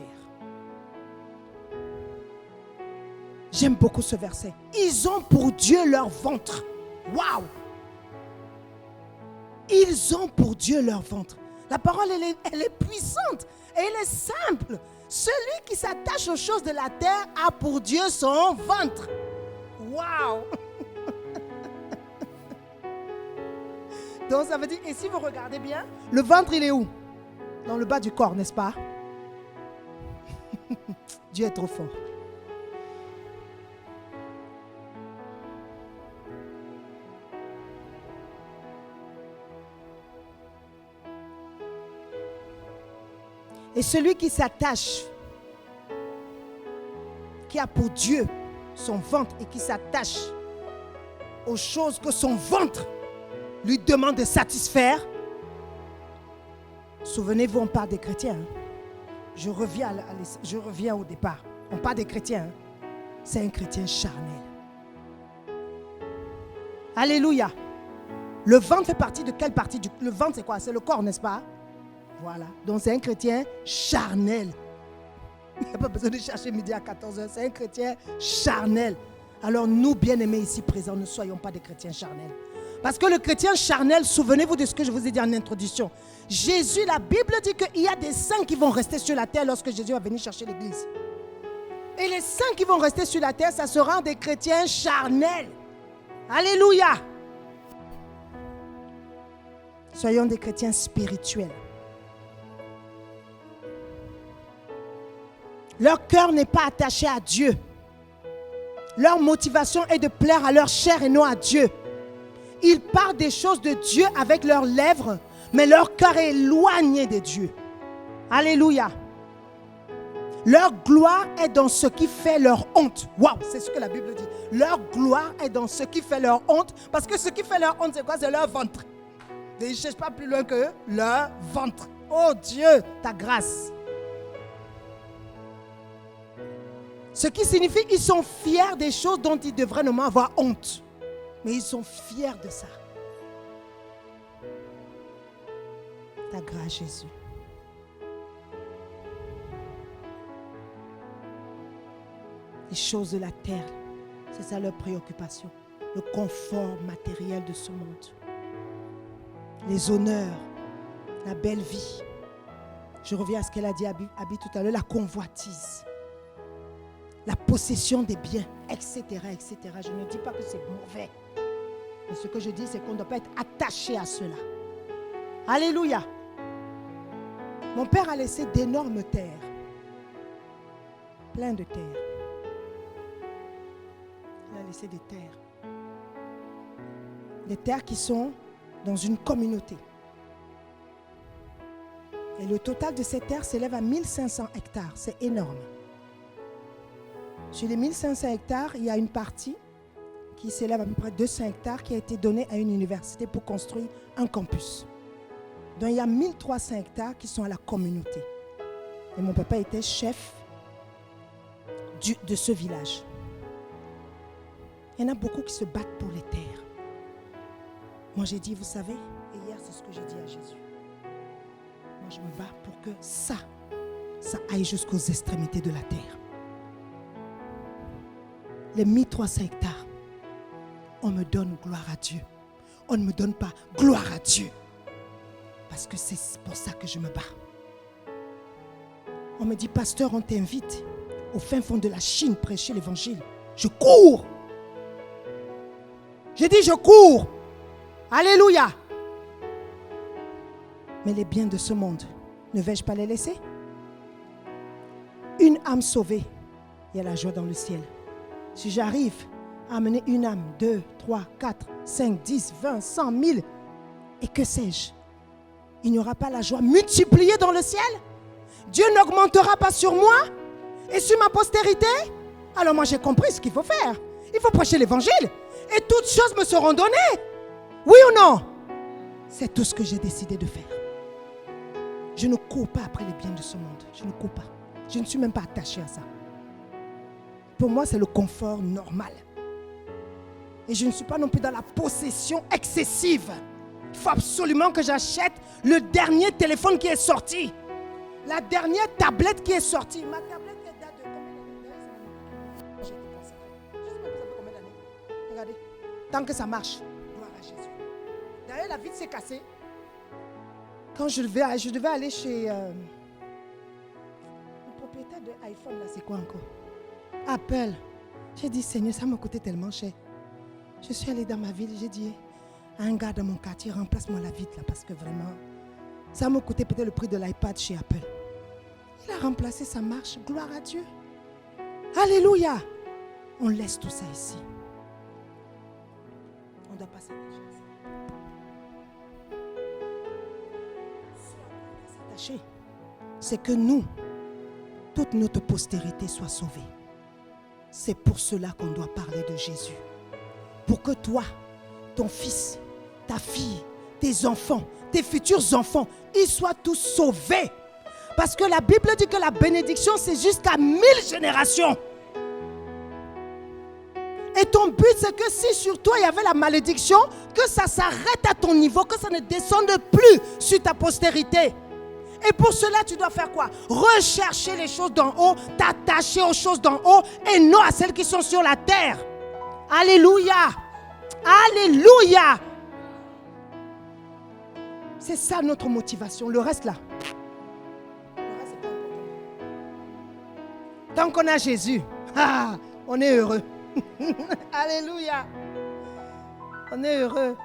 Speaker 1: J'aime beaucoup ce verset. Ils ont pour Dieu leur ventre. Waouh! Ils ont pour Dieu leur ventre. La parole, elle est puissante et elle est simple. Celui qui s'attache aux choses de la terre a pour Dieu son ventre. Waouh! Donc ça veut dire, et si vous regardez bien, le ventre il est où? Dans le bas du corps, n'est-ce pas? Dieu est trop fort. Et celui qui s'attache, qui a pour Dieu son ventre et qui s'attache aux choses que son ventre lui demande de satisfaire. Souvenez-vous, on parle des chrétiens. Je reviens au départ. On parle des chrétiens. C'est un chrétien charnel. Alléluia. Le ventre fait partie de quelle partie Le ventre, c'est quoi? C'est le corps, n'est-ce pas? Voilà. Donc, c'est un chrétien charnel. Il n'y a pas besoin de chercher midi à 14h. C'est un chrétien charnel. Alors, nous, bien-aimés ici présents, ne soyons pas des chrétiens charnels. Parce que le chrétien charnel, souvenez-vous de ce que je vous ai dit en introduction. Jésus, la Bible dit qu'il y a des saints qui vont rester sur la terre lorsque Jésus va venir chercher l'église. Et les saints qui vont rester sur la terre, ça sera des chrétiens charnels. Alléluia. Soyons des chrétiens spirituels. Leur cœur n'est pas attaché à Dieu. Leur motivation est de plaire à leur chair et non à Dieu. Ils parlent des choses de Dieu avec leurs lèvres, mais leur cœur est éloigné de Dieu. Alléluia. Leur gloire est dans ce qui fait leur honte. Waouh, c'est ce que la Bible dit. Leur gloire est dans ce qui fait leur honte, parce que ce qui fait leur honte, c'est quoi? C'est leur ventre. Ils ne cherchent pas plus loin que leur ventre. Oh Dieu, ta grâce. Ce qui signifie qu'ils sont fiers des choses dont ils devraient normalement avoir honte. Mais ils sont fiers de ça. Ta grâce, Jésus. Les choses de la terre, c'est ça leur préoccupation. Le confort matériel de ce monde. Les honneurs, la belle vie. Je reviens à ce qu'elle a dit à Abby tout à l'heure, la convoitise. La possession des biens, etc., etc. Je ne dis pas que c'est mauvais. Mais ce que je dis, c'est qu'on ne doit pas être attaché à cela. Alléluia. Mon père a laissé d'énormes terres. Plein de terres. Il a laissé des terres. Des terres qui sont dans une communauté. Et le total de ces terres s'élève à 1500 hectares. C'est énorme. Sur les 1500 hectares, il y a une partie qui s'élève à peu près 200 hectares qui a été donnée à une université pour construire un campus. Donc il y a 1300 hectares qui sont à la communauté. Et mon papa était chef de ce village. Il y en a beaucoup qui se battent pour les terres. Moi j'ai dit, vous savez, et hier c'est ce que j'ai dit à Jésus. Moi je me bats pour que ça aille jusqu'aux extrémités de la terre. Les 1300 hectares, on me donne gloire à Dieu. On ne me donne pas gloire à Dieu. Parce que c'est pour ça que je me bats. On me dit, pasteur, on t'invite au fin fond de la Chine prêcher l'évangile. Je cours. J'ai dit, je cours. Alléluia. Mais les biens de ce monde, ne vais-je pas les laisser? Une âme sauvée, il y a la joie dans le ciel. Si j'arrive à amener une âme, 2, 3, 4, 5, 10, 20, 100 000, et que sais-je, il n'y aura pas la joie multipliée dans le ciel? Dieu n'augmentera pas sur moi et sur ma postérité? Alors moi j'ai compris ce qu'il faut faire. Il faut prêcher l'évangile et toutes choses me seront données. Oui ou non? C'est tout ce que j'ai décidé de faire. Je ne cours pas après les biens de ce monde. Je ne cours pas. Je ne suis même pas attaché à ça. Pour moi, c'est le confort normal. Et je ne suis pas non plus dans la possession excessive. Il faut absolument que j'achète le dernier téléphone qui est sorti. La dernière tablette qui est sortie. Ma tablette elle date de combien d'années? J'ai été consacrée. Je ne sais pas ça fait combien d'années. Regardez. Tant que ça marche. Gloire à Jésus. D'ailleurs, la vitre s'est cassée. Quand je devais aller chez le propriétaire de iPhone, là, c'est quoi encore? Apple. J'ai dit, Seigneur, ça m'a coûté tellement cher. Je suis allée dans ma ville, j'ai dit à un gars dans mon quartier, remplace-moi la vitre là, parce que vraiment, ça m'a coûté peut-être le prix de l'iPad chez Apple. Il a remplacé, ça marche, gloire à Dieu. Alléluia. On laisse tout ça ici. On ne doit pas s'attacher. C'est que nous, toute notre postérité soit sauvée. C'est pour cela qu'on doit parler de Jésus. Pour que toi, ton fils, ta fille, tes enfants, tes futurs enfants, ils soient tous sauvés. Parce que la Bible dit que la bénédiction, c'est jusqu'à 1000 générations. Et ton but, c'est que si sur toi il y avait la malédiction, que ça s'arrête à ton niveau, que ça ne descende plus sur ta postérité. Et pour cela, tu dois faire quoi? Rechercher les choses d'en haut, t'attacher aux choses d'en haut et non à celles qui sont sur la terre. Alléluia! Alléluia! C'est ça notre motivation. Le reste là. Le reste, c'est pas important. Tant qu'on a Jésus, on est heureux. Alléluia! On est heureux.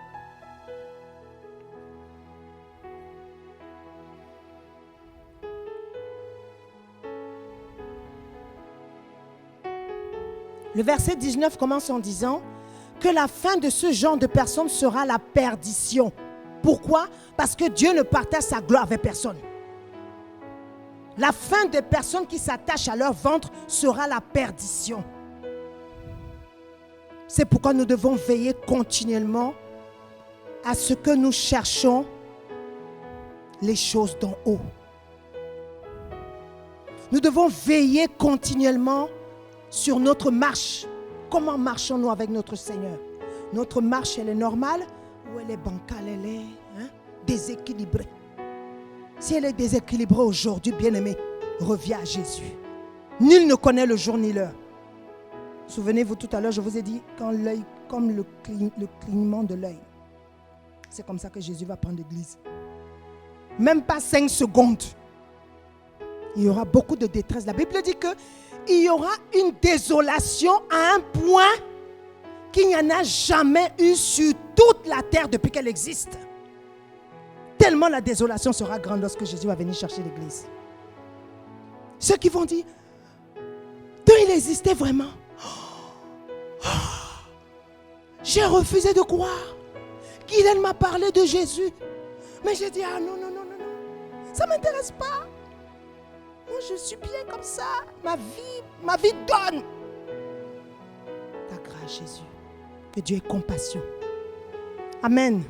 Speaker 1: Le verset 19 commence en disant que la fin de ce genre de personnes sera la perdition. Pourquoi? Parce que Dieu ne partage sa gloire avec personne. La fin des personnes qui s'attachent à leur ventre sera la perdition. C'est pourquoi nous devons veiller continuellement à ce que nous cherchons les choses d'en haut. Nous devons veiller continuellement sur notre marche. Comment marchons-nous avec notre Seigneur? Notre marche, elle est normale ou elle est bancale, elle est déséquilibrée? Si elle est déséquilibrée aujourd'hui, bien-aimé, reviens à Jésus. Nul ne connaît le jour ni l'heure. Souvenez-vous, tout à l'heure, je vous ai dit, quand l'œil, comme le clignement de l'œil, c'est comme ça que Jésus va prendre l'église. Même pas 5 secondes. Il y aura beaucoup de détresse. La Bible dit qu'il y aura une désolation à un point qu'il n'y en a jamais eu sur toute la terre depuis qu'elle existe. Tellement la désolation sera grande lorsque Jésus va venir chercher l'église. Ceux qui vont dire, donc il existait vraiment. J'ai refusé de croire. Guylaine m'a parlé de Jésus. Mais j'ai dit, ah non, non, non, non, non. Ça ne m'intéresse pas. Moi, je suis bien comme ça. Ma vie donne. Ta grâce, Jésus. Que Dieu ait compassion. Amen.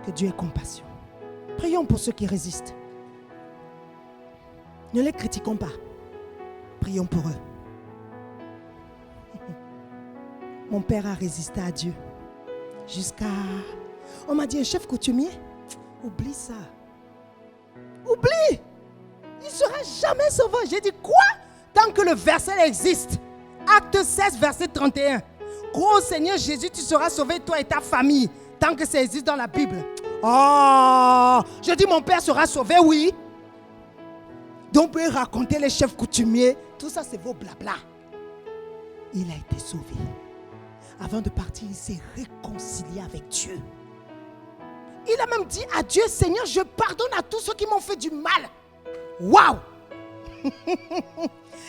Speaker 1: Que Dieu ait compassion. Prions pour ceux qui résistent. Ne les critiquons pas. Prions pour eux. Mon père a résisté à Dieu. Jusqu'à... On m'a dit, un chef coutumier, oublie ça. Oublie. Il ne sera jamais sauvé. J'ai dit, quoi? Tant que le verset existe. Acte 16, verset 31. Gros Seigneur Jésus, tu seras sauvé, toi et ta famille. Tant que ça existe dans la Bible. Oh, je dis, mon père sera sauvé, oui. Donc, vous pouvez raconter les chefs coutumiers. Tout ça, c'est vos blabla. Il a été sauvé. Avant de partir, il s'est réconcilié avec Dieu. Il a même dit à Dieu, Seigneur, je pardonne à tous ceux qui m'ont fait du mal. Waouh! Et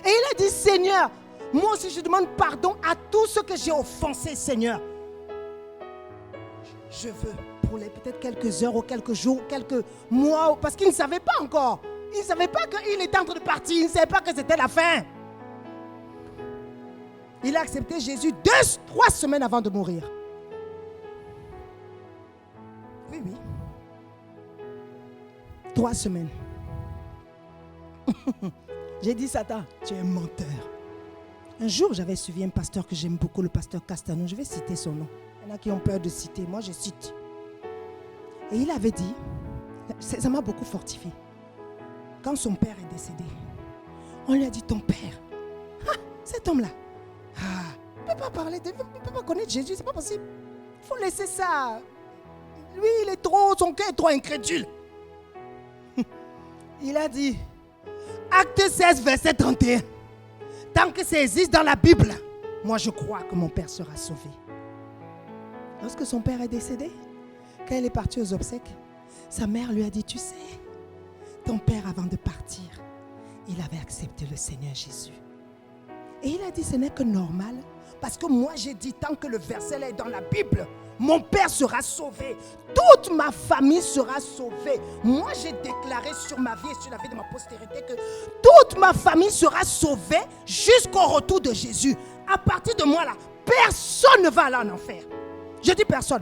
Speaker 1: il a dit, Seigneur, moi aussi je demande pardon à tous ceux que j'ai offensés, Seigneur. Je veux, pour les peut-être quelques heures ou quelques jours, quelques mois, parce qu'il ne savait pas encore. Il ne savait pas qu'il était en train de partir, il ne savait pas que c'était la fin. Il a accepté Jésus 3 semaines avant de mourir. Oui, oui. 3 semaines. J'ai dit, Satan, tu es un menteur. Un jour, j'avais suivi un pasteur que j'aime beaucoup, le pasteur Castanon. Je vais citer son nom. Il y en a qui ont peur de citer. Moi, je cite. Et il avait dit, ça m'a beaucoup fortifié. Quand son père est décédé, on lui a dit, ton père, cet homme-là, il ne peut pas parler, il ne peut pas connaître Jésus, c'est pas possible. Il faut laisser ça. Lui, son cœur est trop incrédule. Il a dit, Acte 16, verset 31. Tant que ça existe dans la Bible, moi je crois que mon père sera sauvé. Lorsque son père est décédé, quand il est parti aux obsèques, sa mère lui a dit, tu sais, ton père avant de partir, il avait accepté le Seigneur Jésus. Et il a dit, ce n'est que normal, parce que moi j'ai dit, tant que le verset est dans la Bible, mon père sera sauvé. Toute ma famille sera sauvée. Moi, j'ai déclaré sur ma vie et sur la vie de ma postérité que toute ma famille sera sauvée jusqu'au retour de Jésus. À partir de moi, là, personne ne va aller en enfer. Je dis personne.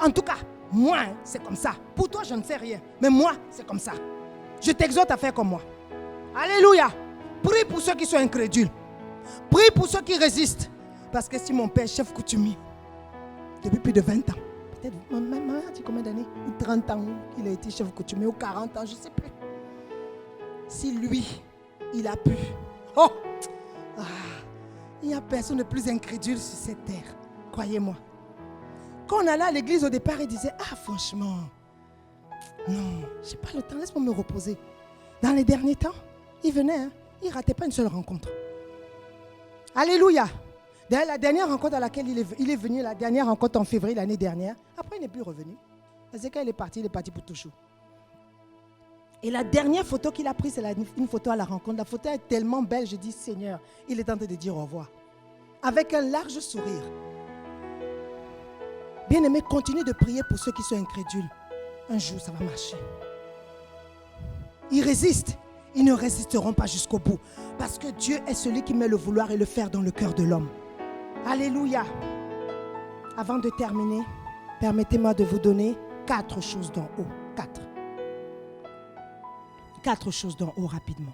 Speaker 1: En tout cas, moi, c'est comme ça. Pour toi, je ne sais rien. Mais moi, c'est comme ça. Je t'exhorte à faire comme moi. Alléluia. Prie pour ceux qui sont incrédules. Prie pour ceux qui résistent. Parce que si mon père est chef coutumier, depuis plus de 20 ans, peut-être, ma mère a dit combien d'années? Ou 30 ans qu'il a été chef coutumier, ou 40 ans, je ne sais plus. Si lui, il a pu, il n'y a personne de plus incrédule sur cette terre, croyez-moi. Quand on allait à l'église au départ, il disait, franchement, non, je n'ai pas le temps, laisse-moi me reposer. Dans les derniers temps, il venait, il ne ratait pas une seule rencontre. Alléluia. D'ailleurs, la dernière rencontre à laquelle il est venu, la dernière rencontre en février l'année dernière, après il n'est plus revenu. Parce que quand il est parti pour toujours. Et la dernière photo qu'il a prise, c'est une photo à la rencontre. La photo est tellement belle, je dis, Seigneur, il est en train de dire au revoir. Avec un large sourire. Bien-aimé, continue de prier pour ceux qui sont incrédules. Un jour, ça va marcher. Ils résistent. Ils ne résisteront pas jusqu'au bout. Parce que Dieu est celui qui met le vouloir et le faire dans le cœur de l'homme. Alléluia. Avant de terminer, permettez-moi de vous donner 4 choses d'en haut. 4 choses d'en haut rapidement.